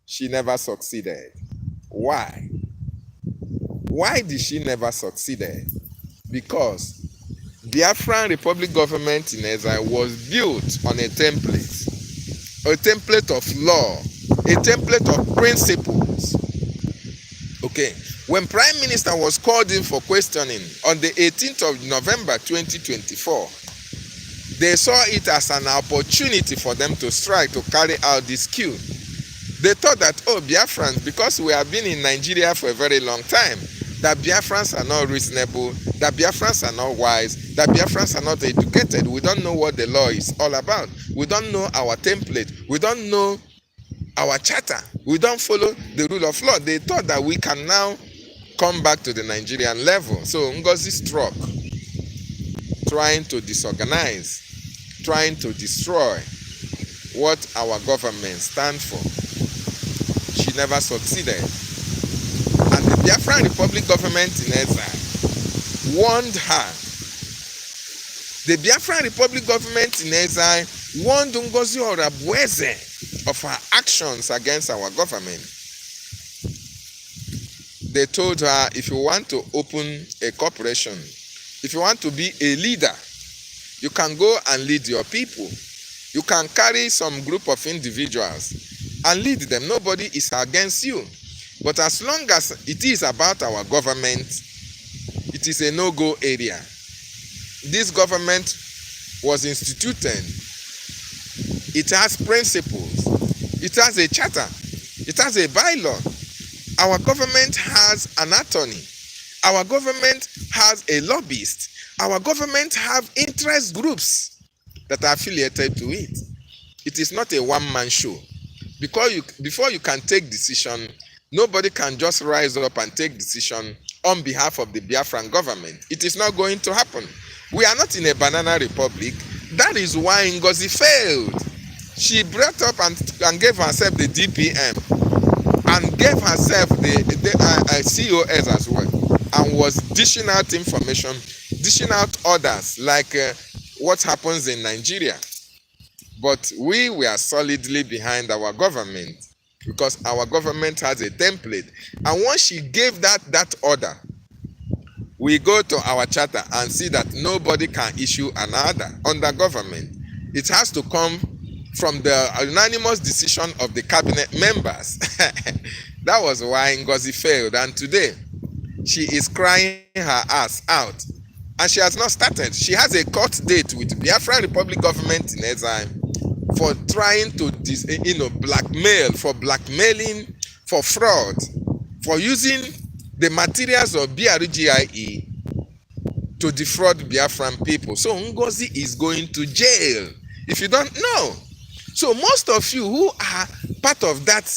Speaker 1: She never succeeded. Why? Why did she never succeed? Because Biafran Republic government in exile was built on a template of law, a template of principles. Okay, when Prime Minister was called in for questioning on the 18th of November 2024, they saw it as an opportunity for them to strike, to carry out this coup. They thought that, oh, Biafrans, because we have been in Nigeria for a very long time, that Biafrans are not reasonable, that Biafrans are not wise, that Biafrans are not educated. We don't know what the law is all about. We don't know our template. We don't know our charter. We don't follow the rule of law. They thought that we can now come back to the Nigerian level. So Ngozi struck, trying to disorganize, trying to destroy what our government stands for. She never succeeded. And the Biafran Republic government in exile warned her. The Biafran Republic government in exile warned Ngozi Orabueze of her actions against our government. They told her, if you want to open a corporation, if you want to be a leader, you can go and lead your people. You can carry some group of individuals and lead them. Nobody is against you. But as long as it is about our government, it is a no-go area. This government was instituted. It has principles. It has a charter. It has a bylaw. Our government has an attorney. Our government has a lobbyist. Our government have interest groups that are affiliated to it. It is not a one-man show. Before you can take decision, nobody can just rise up and take decision on behalf of the Biafran government. It is not going to happen. We are not in a banana republic. That is why Ngozi failed. She brought up and gave herself the DPM and gave herself the COS as well, and was dishing out information, dishing out orders like what happens in Nigeria. But we were solidly behind our government because our government has a template. And once she gave that order, we go to our charter and see that nobody can issue an order under government. It has to come from the unanimous decision of the cabinet members. That was why Ngozi failed. And today, she is crying her ass out. And she has not started. She has a court date with the Biafran Republic government in exile for trying to blackmail, for blackmailing, for fraud, for using the materials of BRGIE to defraud Biafran people. So Ngozi is going to jail, if you don't know. So most of you who are part of that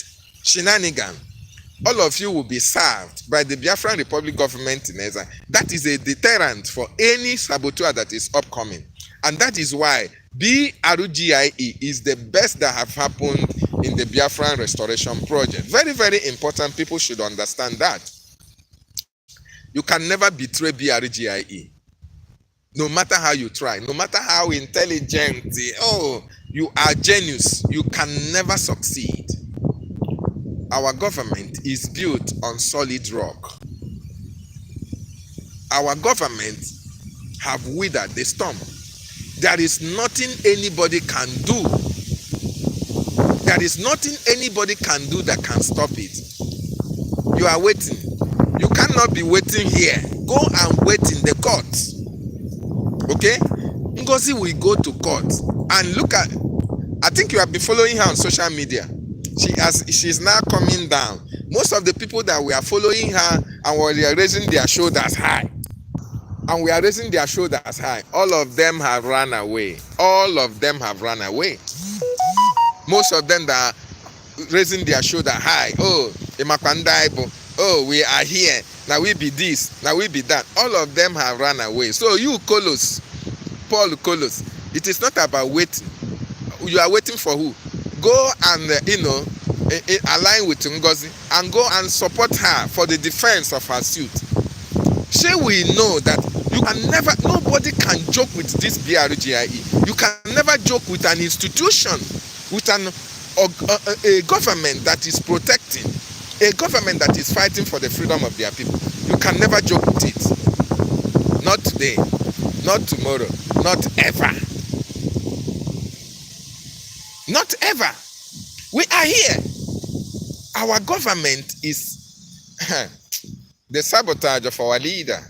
Speaker 1: shenanigan, all of you will be served by the Biafran Republic government in exile. That is a deterrent for any saboteur that is upcoming. And that is why BRGIE is the best that have happened in the Biafran restoration project. Very, very important. People should understand that. You can never betray BRGIE. No matter how you try, no matter how intelligent, you are genius, you can never succeed. Our government is built on solid rock. Our government have withered the storm. There is nothing anybody can do. There is nothing anybody can do that can stop it. You are waiting. You cannot be waiting here. Go and wait in the courts. Okay? Ngozi will go to court and look at, I think you have been following her on social media. She's now coming down. Most of the people that we are following her and we are raising their shoulders high. And we are raising their shoulders high. All of them have run away. All of them have run away. Most of them that are raising their shoulder high. Oh, we are here. Now we be this. Now we be that. All of them have run away. So you, Kolos, Paul Kolos, it is not about waiting. You are waiting for who? Go and, align with Ngozi and go and support her for the defense of her suit. Shall we know that you can never, nobody can joke with this BRGIE. You can never joke with an institution, with a government that is protecting, a government that is fighting for the freedom of their people. You can never joke with it. Not today, not tomorrow, not ever. Not ever. We are here. Our government is the sabotage of our leader.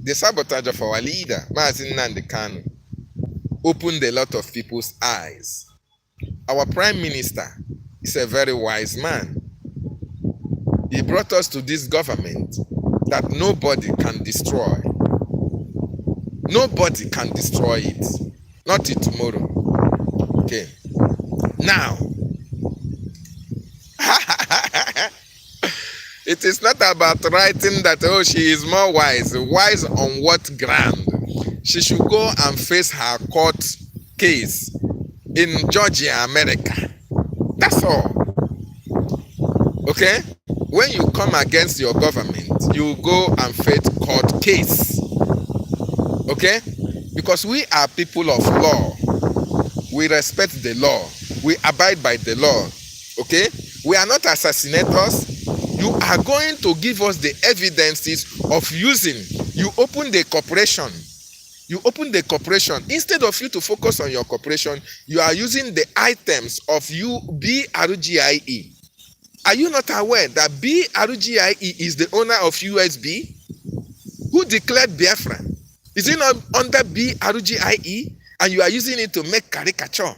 Speaker 1: The sabotage of our leader, DavidNnannah, opened a lot of people's eyes. Our prime minister is a very wise man. He brought us to this government that nobody can destroy. Nobody can destroy it. Not till tomorrow. Okay. Now, it is not about writing that, she is more wise. Wise on what ground? She should go and face her court case in Georgia, America. That's all. Okay? When you come against your government, you go and face court case. Okay? Because we are people of law. We respect the law. We abide by the law. Okay? We are not assassinators. You are going to give us the evidences of using. You open the corporation. You open the corporation. Instead of you to focus on your corporation, you are using the items of BRGIE. Are you not aware that BRGIE is the owner of USB? Who declared Biafra? Is it not under BRGIE? And you are using it to make caricature.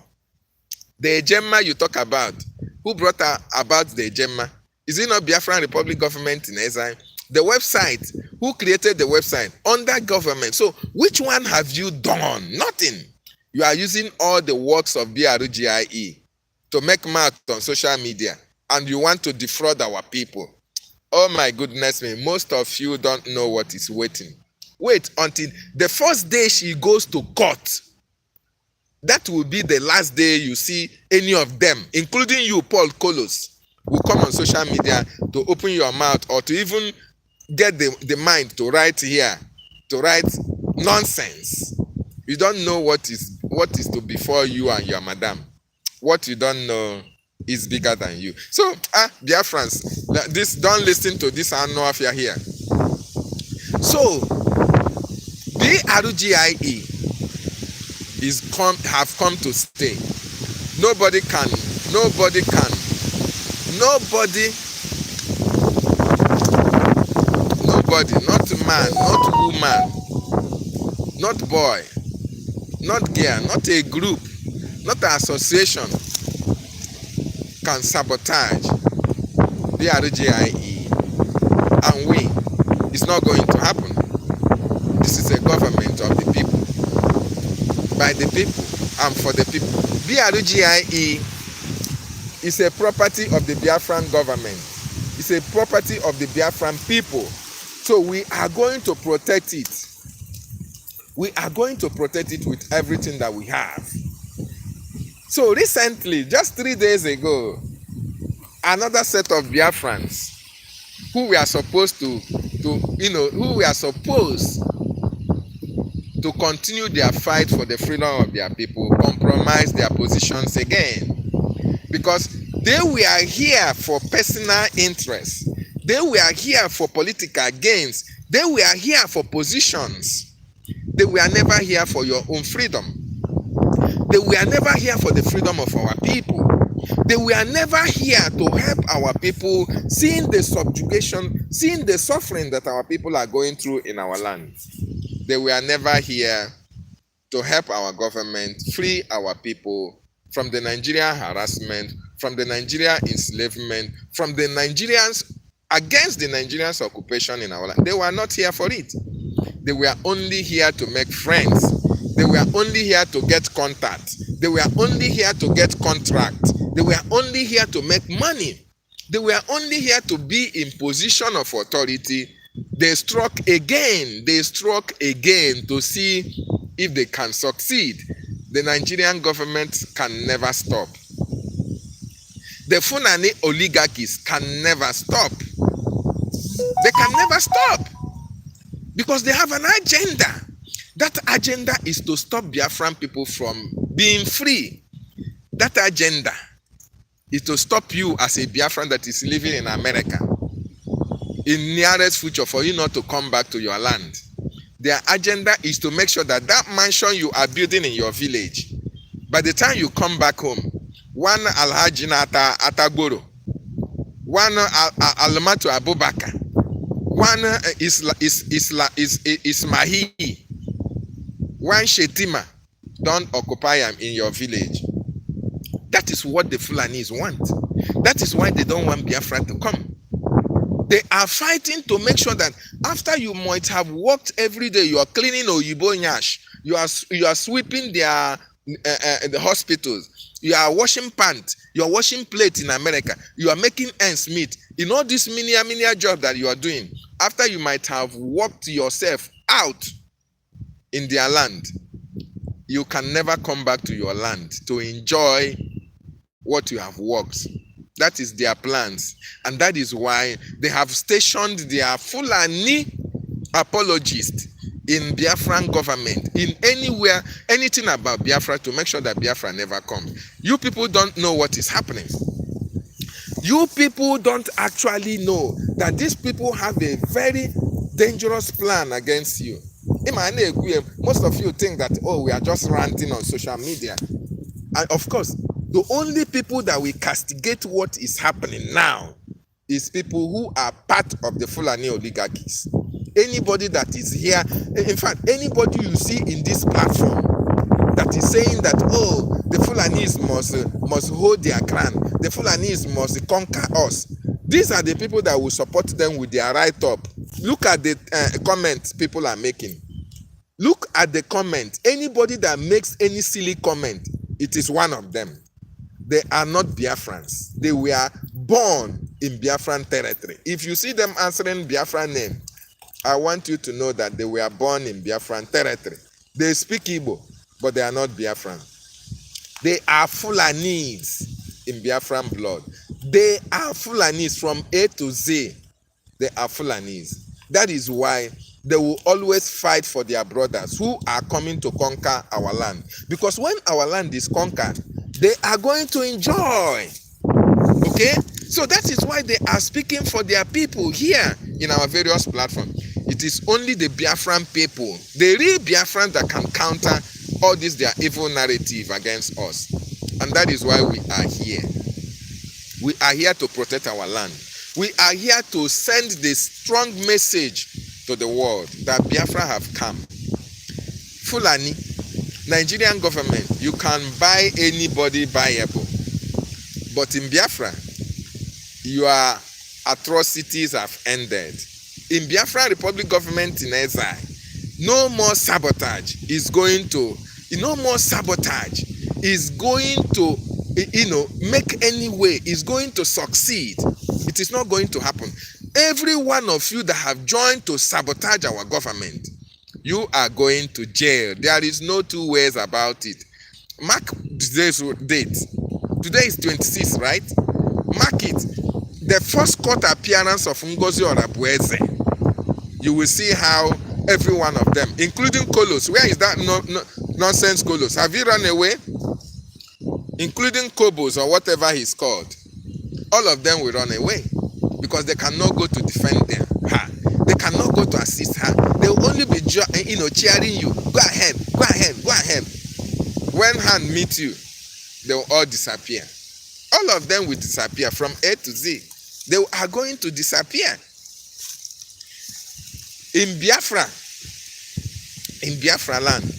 Speaker 1: The Gemma you talk about. Who brought about the Gemma? Is it not Biafran Republic government in exile? The website. Who created the website? Under government. So which one have you done? Nothing. You are using all the works of BRGIE to make math on social media. And you want to defraud our people. Oh my goodness me. Most of you don't know what is waiting. Wait until the first day she goes to court. That will be the last day you see any of them, including you, Paul Kolos, will come on social media to open your mouth or to even get the mind to write here, to write nonsense. You don't know what is to before you and your madam. What you don't know is bigger than you. So, Biafrans, don't listen to this affair here. So, BRGIE have come to stay. Nobody, not man, not woman, not boy, not girl, not a group, not an association can sabotage BRGIE. And it's not going to happen. This is a government of the people, by the people, and for the people. BRGIE is a property of the Biafran government. It's a property of the Biafran people. So we are going to protect it. We are going to protect it with everything that we have. So recently, just 3 days ago, another set of Biafrans who were supposed to continue their fight for the freedom of their people compromised their positions again, because they were here for personal interests. They were here for political gains. They were here for positions. They were never here for your own freedom. They were never here for the freedom of our people. They were never here to help our people, seeing the subjugation, seeing the suffering that our people are going through in our land. They were never here to help our government free our people from the Nigerian harassment, from the Nigerian enslavement, from the Nigerians, against the Nigerians' occupation in our land. They were not here for it. They were only here to make friends. They were only here to get contact. They were only here to get contract. They were only here to make money. They were only here to be in position of authority. They struck again to see if they can succeed. The Nigerian government can never stop. The Fulani oligarchies can never stop. They can never stop because they have an agenda. That agenda is to stop Biafran people from being free. That agenda is to stop you as a Biafran that is living in America in nearest future for you not to come back to your land. Their agenda is to make sure that that mansion you are building in your village, by the time you come back home, one Alhaji Nata Atagboro, one Almatu Abubakar, one Ismahi, one Shetima don't occupy them in your village. That is what the Fulanis want. That is why they don't want Biafra to come. They are fighting to make sure that after you might have worked every day, you are cleaning Oyibo Nyash, you are sweeping the hospitals, you are washing pants, you are washing plates in America, you are making ends meet. In all this menial job that you are doing, after you might have worked yourself out in their land, you can never come back to your land to enjoy what you have worked. That is their plans. And that is why they have stationed their Fulani apologists in Biafran government, in anywhere, anything about Biafra, to make sure that Biafra never comes. You people don't know what is happening. You people don't actually know that these people have a very dangerous plan against you. Most of you think that, oh, we are just ranting on social media. And of course, the only people that will castigate what is happening now is people who are part of the Fulani oligarchies. Anybody that is here, in fact, anybody you see in this platform that is saying that, oh, the Fulanis must hold their crown, the Fulanis must conquer us. These are the people that will support them with their write-up. Look at the comments people are making. Look at the comment. Anybody that makes any silly comment, it is one of them. They are not Biafrans. They were born in Biafran territory. If you see them answering Biafran name, I want you to know that they were born in Biafran territory. They speak Igbo, but they are not Biafran. They are Fulanis in Biafran blood. They are Fulanis from A to Z. They are Fulanis. That is why they will always fight for their brothers who are coming to conquer our land. Because when our land is conquered, they are going to enjoy. Okay? So that is why they are speaking for their people here in our various platforms. It is only the Biafran people, the real Biafran, that can counter all this their evil narrative against us. And that is why we are here. We are here to protect our land. We are here to send the strong message to the world that Biafra have come. Fulani, Nigerian government, you can buy anybody buyable. But in Biafra, your atrocities have ended. In Biafra Republic government in exile, no more sabotage is going to make any way is going to succeed. It is not going to happen. Every one of you that have joined to sabotage our government, you are going to jail. There is no two ways about it. Mark today's date. Today is 26, right? Mark it. The first court appearance of Ngozi Orabueze. You will see how every one of them, including Kolos. Where is that nonsense Kolos? Have you run away? Including Kobos or whatever he's called. All of them will run away because they cannot go to defend her. They cannot go to assist her. They will only be cheering you. Go ahead, go ahead, go ahead. When hand meet you, they will all disappear. All of them will disappear from A to Z. They are going to disappear. In Biafra land,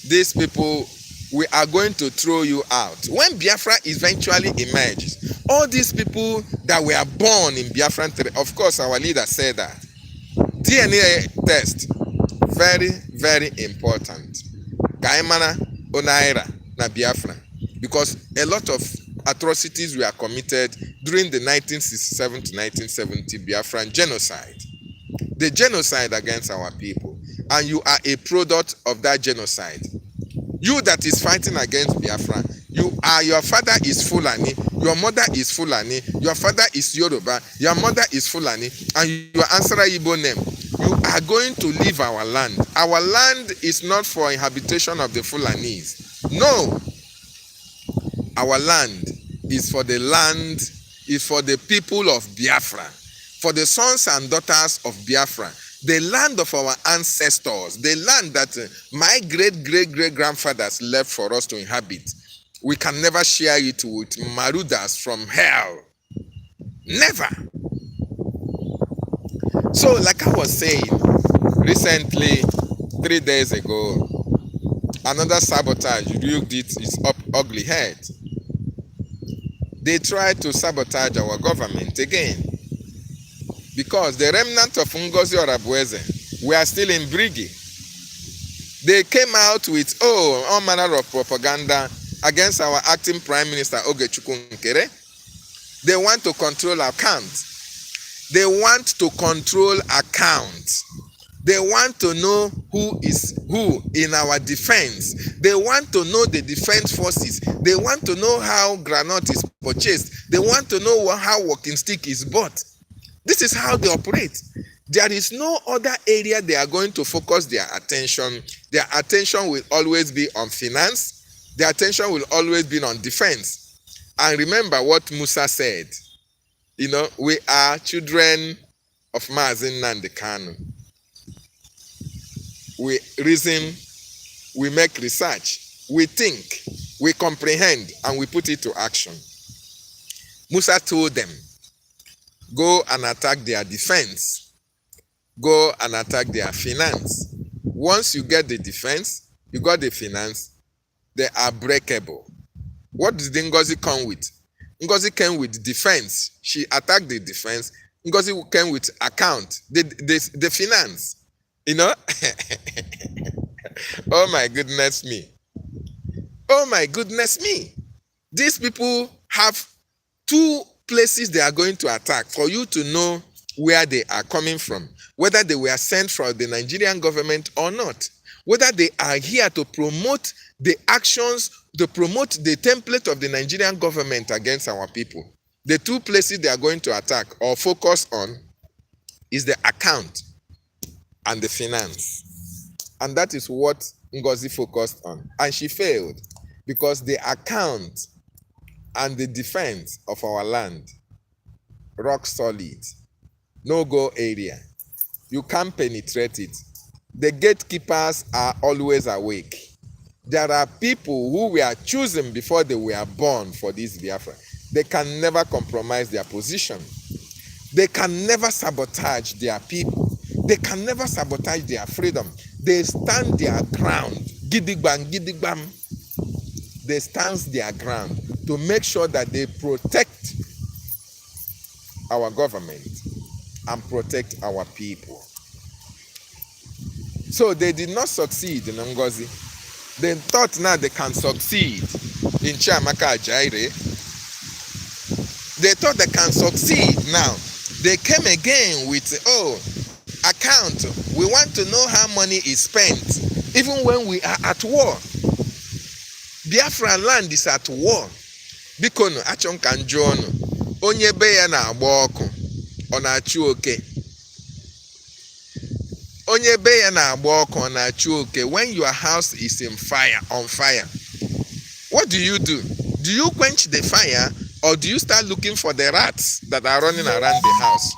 Speaker 1: these people, we are going to throw you out. When Biafra eventually emerges, all these people that were born in Biafran, of course, our leader said that. DNA test, very, very important. Gaimana Onaira na Biafra, because a lot of atrocities were committed during the 1967 to 1970 Biafran genocide. The genocide against our people, and you are a product of that genocide. You that is fighting against Biafra, your father is Fulani, your mother is Fulani, your father is Yoruba, your mother is Fulani, and you answer Igbo name. You are going to leave our land. Our land is not for habitation of the Fulanis. No. Our land is for the people of Biafra, for the sons and daughters of Biafra, the land of our ancestors, the land that my great-great-great-grandfathers left for us to inhabit. We can never share it with marauders from hell. Never. So, like I was saying, recently, 3 days ago, another sabotage reared its ugly head. They tried to sabotage our government again. Because the remnant of Ngozi Orabueze were still in BRGIE. They came out with all manner of propaganda against our acting Prime Minister Ogechukwu Nkere. They want to control accounts. They want to control accounts. They want to know who is who in our defense. They want to know the defense forces. They want to know how granite is purchased. They want to know how walking stick is bought. This is how they operate. There is no other area they are going to focus their attention. Their attention will always be on finance. Their attention will always be on defense. And remember what Musa said. We are children of DavidNnannah BTV. We reason, we make research, we think, we comprehend, and we put it to action. Musa told them, go and attack their defense. Go and attack their finance. Once you get the defense, you got the finance, they are breakable. What did Ngozi come with? Ngozi came with defense. She attacked the defense. Ngozi came with account, the finance. Oh my goodness me. Oh my goodness me. These people have two places they are going to attack for you to know where they are coming from, whether they were sent from the Nigerian government or not, whether they are here to promote the actions, to promote the template of the Nigerian government against our people. The two places they are going to attack or focus on is the account and the finance. And that is what Ngozi focused on. And she failed because the account and the defense of our land, rock solid, no-go area. You can't penetrate it. The gatekeepers are always awake. There are people who were chosen before they were born for this Biafra. They can never compromise their position. They can never sabotage their people. They can never sabotage their freedom. They stand their ground. Gidigbam, gidigbam. They stand their ground to make sure that they protect our government and protect our people. So they did not succeed in Ngozi. They thought now they can succeed in Chiamaka Ajayi. They thought they can succeed. Now, they came again with, account. We want to know how money is spent, even when we are at war. Biafra land is at war. Bikono, achon kanjono. Onye be ya na agba ọkụ, ọ na-achụ oke. Onye be ya na agba ọkụ, ọ na-achụ oke. When your house is on fire, what do? Do you quench the fire, or do you start looking for the rats that are running around the house?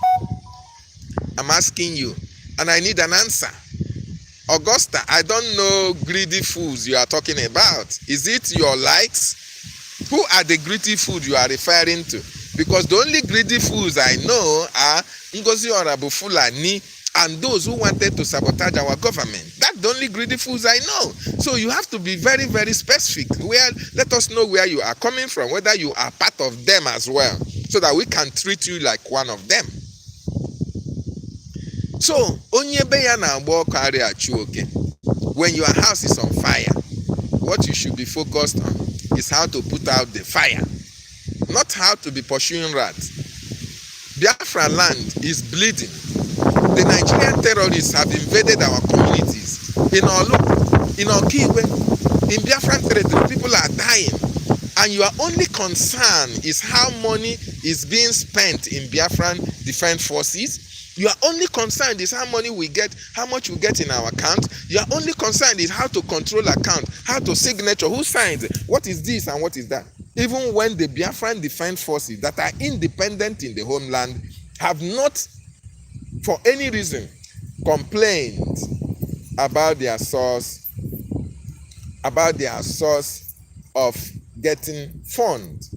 Speaker 1: I'm asking you, and I need an answer. Augusta, I don't know greedy fools you are talking about. Is it your likes? Who are the greedy fools you are referring to? Because the only greedy fools I know are Ngozi Fulani and those who wanted to sabotage our government. That's the only greedy fools I know. So you have to be very, very specific. Let us know where you are coming from, whether you are part of them as well, so that we can treat you like one of them. So, when your house is on fire, what you should be focused on is how to put out the fire, not how to be pursuing rats. Biafra land is bleeding. The Nigerian terrorists have invaded our communities. In Olu, in Okiwe, in Biafran territory, people are dying. And your only concern is how money is being spent in Biafran Defense Forces. Your only concern is how much we get in our account. Your only concern is how to control account, how to signature, who signs it, what is this and what is that. Even when the Biafran Defense Forces that are independent in the homeland have not, for any reason, complained about their source of getting funds.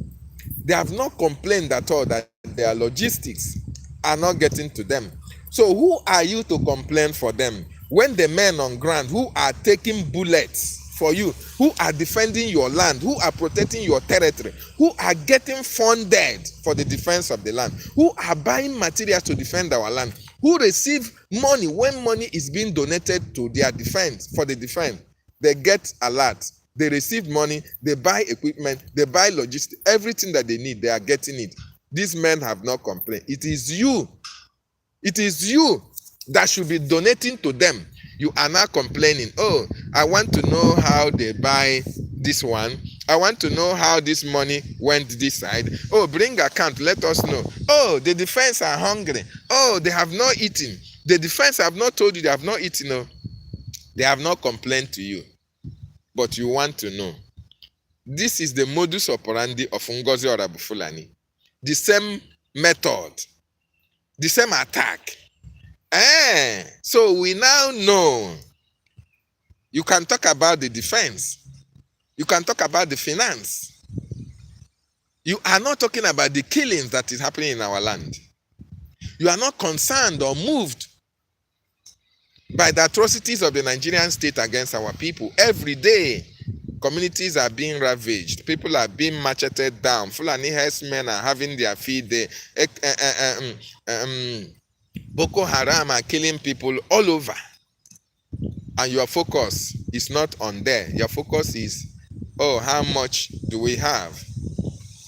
Speaker 1: They have not complained at all that their logistics are not getting to them. So who are you to complain for them when the men on ground who are taking bullets for you, who are defending your land, who are protecting your territory, who are getting funded for the defense of the land, who are buying materials to defend our land, who receive money when money is being donated to their defense, for the defense, they get alert. They receive money, they buy equipment, they buy logistics, everything that they need, they are getting it. These men have not complained. It is you that should be donating to them. You are now complaining, oh, I want to know how they buy this one. I want to know how this money went this side. Oh, bring account, let us know. Oh, the defense are hungry. Oh, they have not eaten. The defense have not told you they have not eaten. No. They have not complained to you. But you want to know. This is the modus operandi of Ngozi Fulani. The same method, the same attack. So we now know. You can talk about the defense. You can talk about the finance. You are not talking about the killings that is happening in our land. You are not concerned or moved by the atrocities of the Nigerian state against our people. Every day, communities are being ravaged. People are being macheted down. Fulani herdsmen are having their feed day. Boko Haram are killing people all over. And your focus is not on there. Your focus is, oh, how much do we have?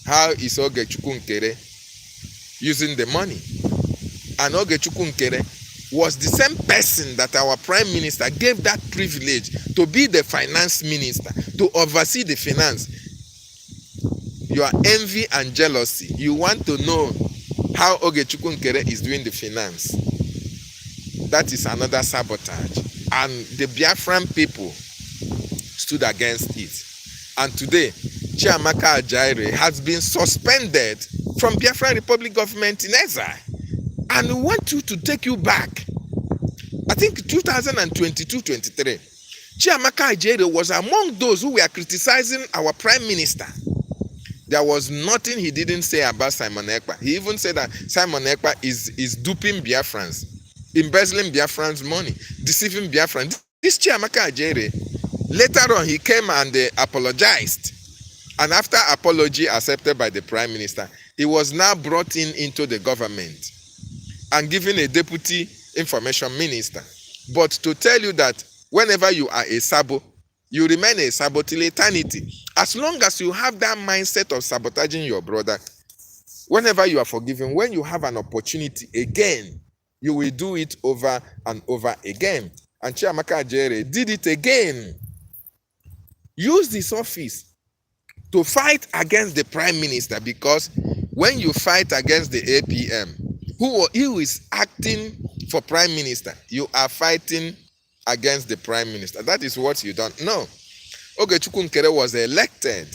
Speaker 1: How is Ogechukwu Nkere using the money? And Ogechukwu Nkere was the same person that our prime minister gave that privilege to be the finance minister, to oversee the finance. Your envy and jealousy. You want to know how Ogechukwu Nkere is doing the finance. That is another sabotage. And the Biafran people stood against it. And today, Chiamaka Ajayi has been suspended from Biafran Republic government in exile. And we want you to take you back. I think 2022-23. Chiamaka Ajayi was among those who were criticizing our prime minister. There was nothing he didn't say about Simon Ekpa. He even said that Simon Ekpa is duping Biafrans, embezzling Biafrans' money, deceiving Biafrans. This Chiamaka Ajayi, later on he came and apologized. And after apology accepted by the prime minister, he was now brought into the government and given a deputy information minister. But to tell you that whenever you are a sabo, You remain a sabot till eternity. As long as you have that mindset of sabotaging your brother, whenever you are forgiven, when you have an opportunity again, you will do it over and over again. And Chiamaka Ajere did it again. Use this office to fight against the prime minister, because when you fight against the APM, who is acting for prime minister, you are fighting against the prime minister. That is what you don't know. Ogechukwu Nkere was elected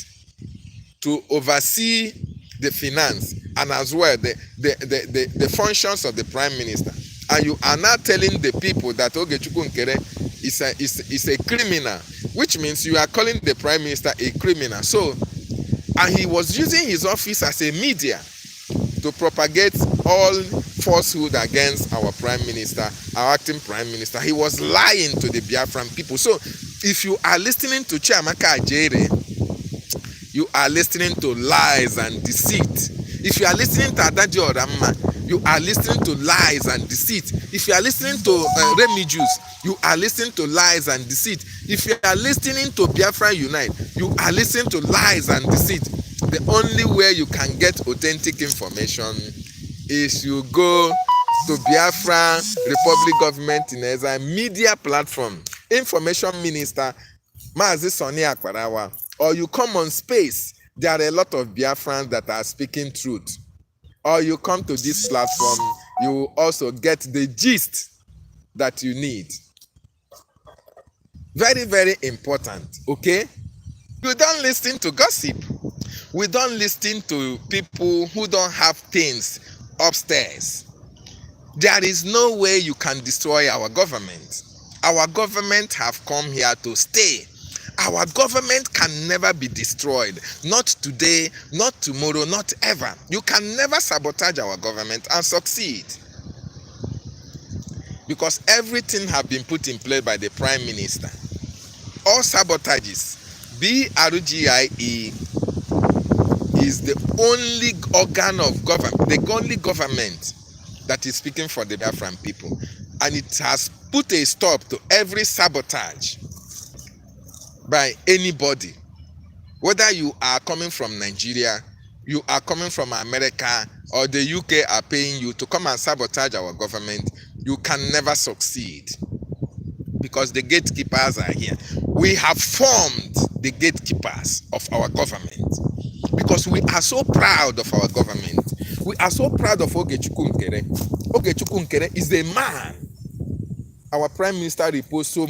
Speaker 1: to oversee the finance and as well the functions of the prime minister. And you are now telling the people that Ogechukwu Nkere is a criminal, which means you are calling the prime minister a criminal. So, and he was using his office as a media to propagate all falsehood against our prime minister, our acting prime minister. He was lying to the Biafran people. So, if you are listening to Chiamaka Ajere, you are listening to lies and deceit. If you are listening to Adaji Oramma, you are listening to lies and deceit. If you are listening to Remigius, you are listening to lies and deceit. If you are listening to Biafra Unite, you are listening to lies and deceit. The only way you can get authentic information is you go to Biafra Republic Government in Exile media platform, Information Minister Mazi Soni Akparawa, or you come on Space. There are a lot of Biafrans that are speaking truth. Or you come to this platform, you will also get the gist that you need. Very, very important, okay? You don't listen to gossip. We don't listen to people who don't have things upstairs. There is no way you can destroy our government. Our government have come here to stay. Our government can never be destroyed. Not today, not tomorrow, not ever. You can never sabotage our government and succeed. Because everything have been put in place by the Prime Minister. All sabotages, BRGIE is the only organ of government, the only government that is speaking for the Biafran people. And it has put a stop to every sabotage by anybody. Whether you are coming from Nigeria, you are coming from America, or the UK are paying you to come and sabotage our government, you can never succeed. Because the gatekeepers are here. We have formed the gatekeepers of our government. Because we are so proud of our government. We are so proud of Ogechukwu Nkere. Ogechukwu Nkere is a man. Our Prime Minister reposed so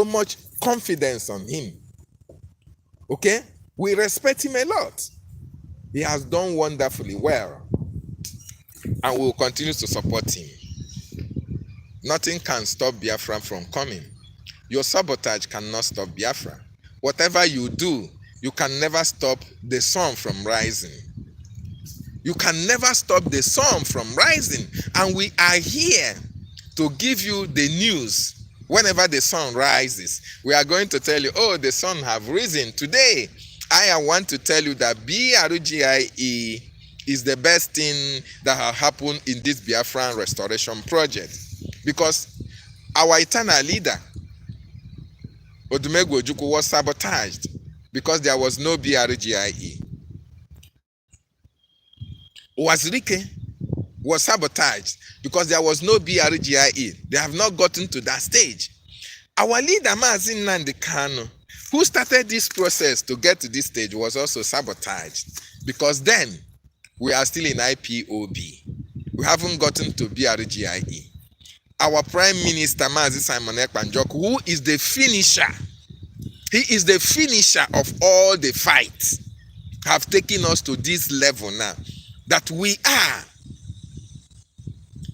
Speaker 1: much confidence on him. Okay? We respect him a lot. He has done wonderfully well. And we will continue to support him. Nothing can stop Biafra from coming. Your sabotage cannot stop Biafra. Whatever you do, you can never stop the sun from rising. You can never stop the sun from rising. And we are here to give you the news. Whenever the sun rises, we are going to tell you, oh, the sun have risen. Today, I want to tell you that BRGIE is the best thing that have happened in this Biafran restoration project. Because our eternal leader, Odumegwu Ojukwu, was sabotaged because there was no BRGIE. Wazirike was sabotaged because there was no BRGIE. They have not gotten to that stage. Our leader, DavidNnannah BTV, who started this process to get to this stage, was also sabotaged because then we are still in IPOB. We haven't gotten to BRGIE. Our Prime Minister, NJOKU, who is the finisher, he is the finisher of all the fights, have taken us to this level now that we are.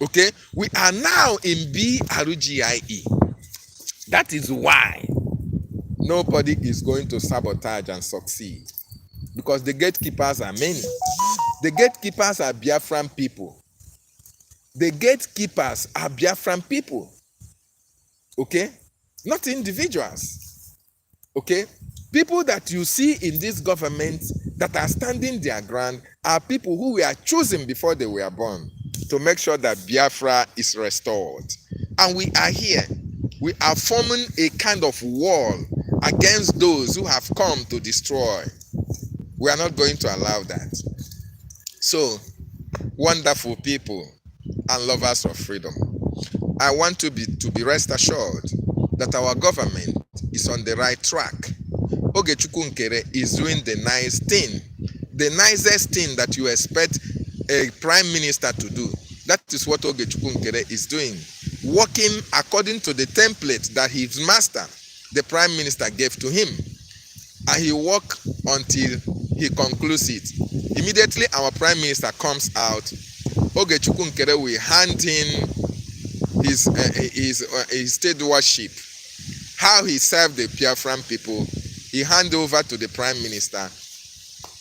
Speaker 1: Okay, we are now in BRGIE. That is why nobody is going to sabotage and succeed. Because the gatekeepers are many. The gatekeepers are Biafran people. The gatekeepers are Biafran people. Okay? Not individuals. Okay? People that you see in this government that are standing their ground are people who were chosen before they were born to make sure that Biafra is restored. And we are here. We are forming a kind of wall against those who have come to destroy. We are not going to allow that. So, wonderful people and lovers of freedom, I want to be rest assured that our government is on the right track. Ogechukwu Nkere is doing the nice thing, the nicest thing that you expect a prime minister to do. That is what Ogechukwu Nkere is doing, working according to the template that his master, the prime minister, gave to him, and he work until he concludes it. Immediately our prime minister comes out, Ogechukwu Nkere will hand in his stewardship, how he served the Biafran people. He hand over to the prime minister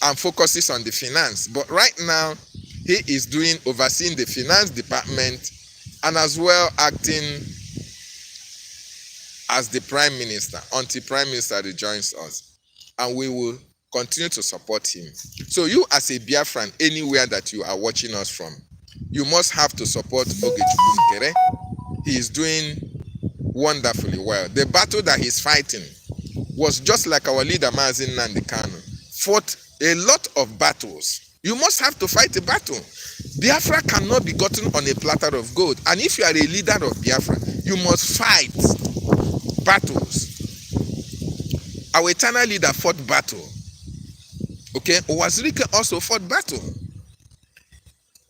Speaker 1: and focuses on the finance. But right now, he is overseeing the finance department and as well acting as the prime minister until prime minister rejoins us. And we will continue to support him. So you as a Biafran, anywhere that you are watching us from, you must have to support Ogechukwu Nkere. He is doing wonderfully well. The battle that he's fighting was just like our leader MNK.THANK fought a lot of battles. You must have to fight a battle. Biafra cannot be gotten on a platter of gold. And if you are a leader of Biafra, you must fight battles. Our eternal leader fought battle. Okay, Owazirike also fought battle.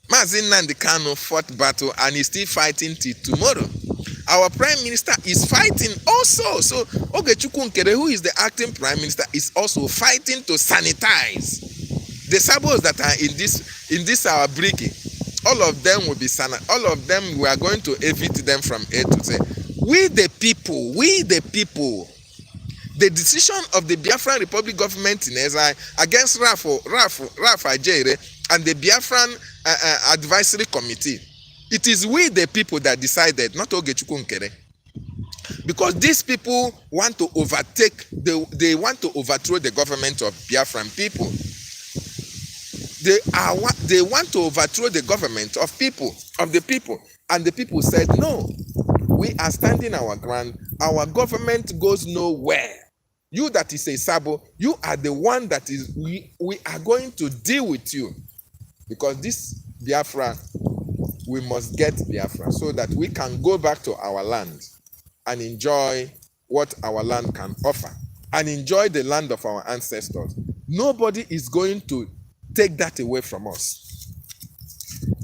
Speaker 1: MNK.THANK fought battle and is still fighting till tomorrow. Our prime minister is fighting also. So Ogechukwu Nkere, who is the acting prime minister, is also fighting to sanitize the sabos that are in this our BRGIE. All of them will be sanitized. All of them, we are going to evict them from A to Z. We the people, the decision of the Biafran Republic government in exile against Rafa Ajere and the Biafran advisory committee. It is we the people that decided, not Ogechukwu Nkere. Because these people want to they want to overthrow the government of Biafran people. They want to overthrow the government of the people. And the people said, no, we are standing our ground. Our government goes nowhere. You that is a sabo, you are the one that is, we are going to deal with you. Because this Biafra, we must get Biafra so that we can go back to our land and enjoy what our land can offer and enjoy the land of our ancestors. Nobody is going to take that away from us.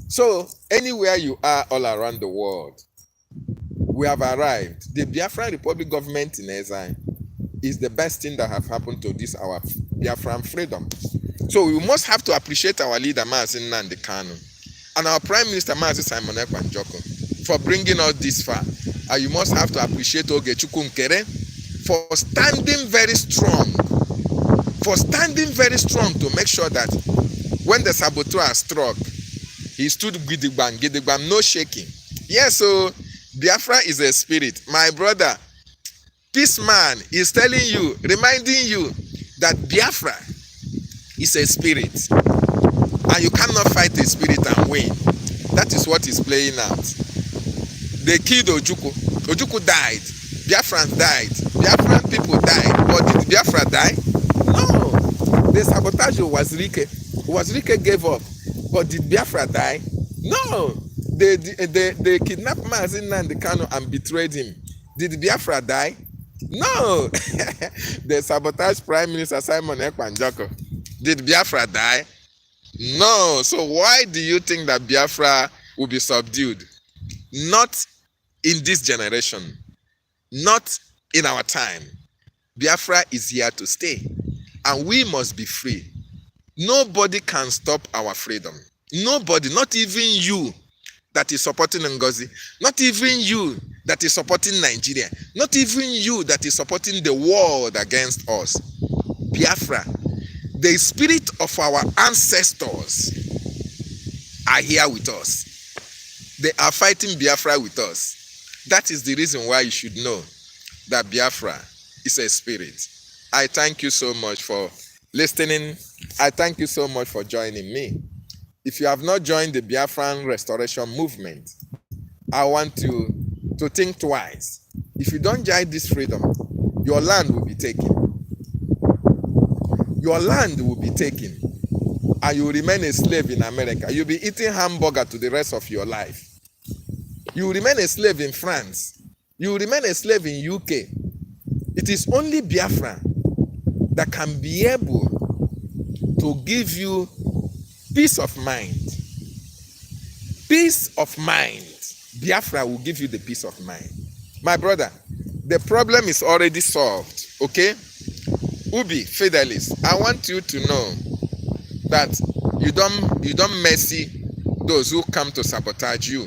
Speaker 1: So anywhere you are all around the world, we have arrived. The Biafran Republic government in exile is the best thing that have happened to this our Biafran freedom. So we must have to appreciate our leader MNK.THANK and our Prime Minister Simon NJOKU for bringing us this far. And you must have to appreciate Ogechukwu Nkere for standing very strong. To make sure that when the saboteur struck, he stood gidigbam, no shaking. Yes, so Biafra is a spirit. My brother, Peace Man is telling you, reminding you that Biafra is a spirit. And you cannot fight a spirit and win. That is what is playing out. They killed Ojukwu. Ojukwu died. Biafrans died. Biafran people died. But did Biafra die? No. The sabotage of Owazirike gave up. But did Biafra die? No. They kidnapped MNK.THANK and betrayed him. Did Biafra die? No. The sabotage Prime Minister Simon NJOKU. Did Biafra die? No. So why do you think that Biafra will be subdued? Not in this generation. Not in our time. Biafra is here to stay. And we must be free. Nobody can stop our freedom. Nobody, not even you that is supporting Ngozi, not even you that is supporting Nigeria, not even you that is supporting the world against us. Biafra, the spirit of our ancestors are here with us. They are fighting Biafra with us. That is the reason why you should know that Biafra is a spirit. I thank you so much for listening. I thank you so much for joining me. If you have not joined the Biafran Restoration Movement, I want you to think twice. If you don't join this freedom, your land will be taken. Your land will be taken, and you will remain a slave in America. You'll be eating hamburger to the rest of your life. You will remain a slave in France. You will remain a slave in UK. It is only Biafra that can be able to give you peace of mind. Peace of mind. Biafra will give you the peace of mind. My brother, the problem is already solved, okay? Ubi, Fidelis, I want you to know that you don't mercy those who come to sabotage you.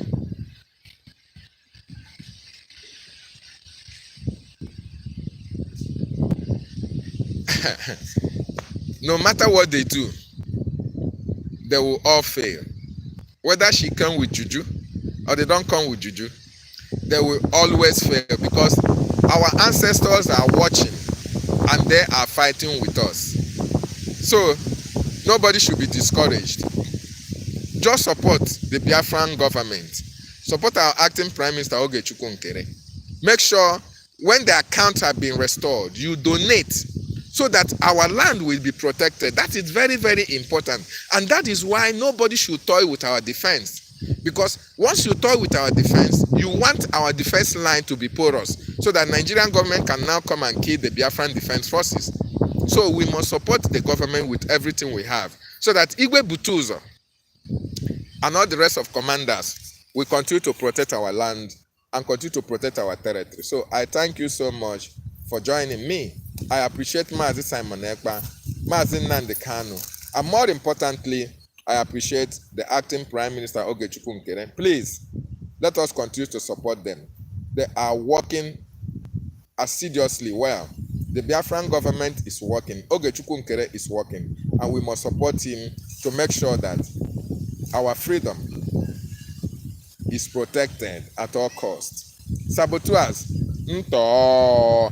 Speaker 1: No matter what they do, they will all fail. Whether she come with juju or they don't come with juju, they will always fail, because our ancestors are watching and they are fighting with us. So nobody should be discouraged. Just support the Biafran government. Support our acting Prime Minister Ogechukwu Nkere. Make sure when the accounts have been restored, you donate so that our land will be protected. That is very, very important. And that is why nobody should toy with our defense. Because once you toy with our defense, you want our defense line to be porous, so that Nigerian government can now come and kill the Biafran defense forces. So we must support the government with everything we have, so that Igwe Butuzo and all the rest of commanders will continue to protect our land and continue to protect our territory. So I thank you so much for joining me. I appreciate Mazi Simon Ekpa, Mazi Nnamdi Kanu, and more importantly, I appreciate the acting Prime Minister Ogechukwu Nkere. Please, let us continue to support them. They are working assiduously well. The Biafran government is working. Ogechukwu Nkere is working. And we must support him to make sure that our freedom is protected at all costs. Saboteurs, Nto,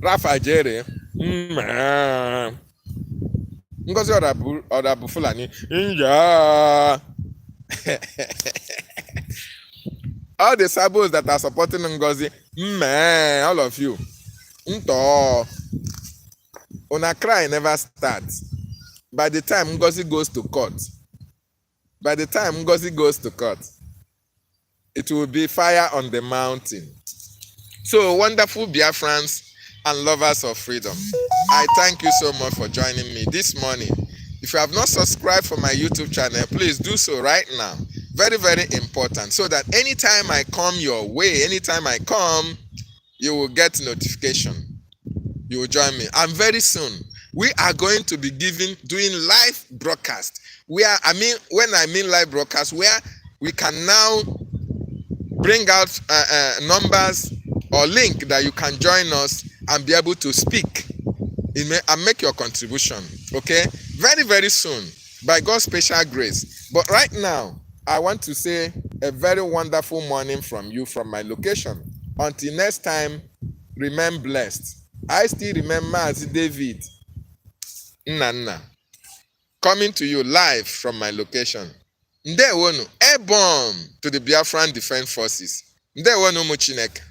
Speaker 1: Rafa Jere, Ngozi Orabu Fulani, Inja. All the sabos that are supporting Ngozi, all of you, Nto, una cry never starts. By the time Ngozi goes to court, it will be fire on the mountain. So wonderful Biafrans and lovers of freedom, I thank you so much for joining me this morning. If you have not subscribed for my YouTube channel, please do so right now. Very, very important, so that anytime I come your way, anytime I come, you will get notification. You will join me. And very soon, we are going to be doing live broadcast. When I mean live broadcast, where we can now bring out numbers or link that you can join us and be able to speak and make your contribution. Okay? Very, very soon, by God's special grace. But right now, I want to say a very wonderful morning from you, from my location. Until next time, remain blessed. I still remember as DavidNnannah coming to you live from my location. Ndewonu, airborne to the Biafran Defense Forces. Ndewonu Muchineke.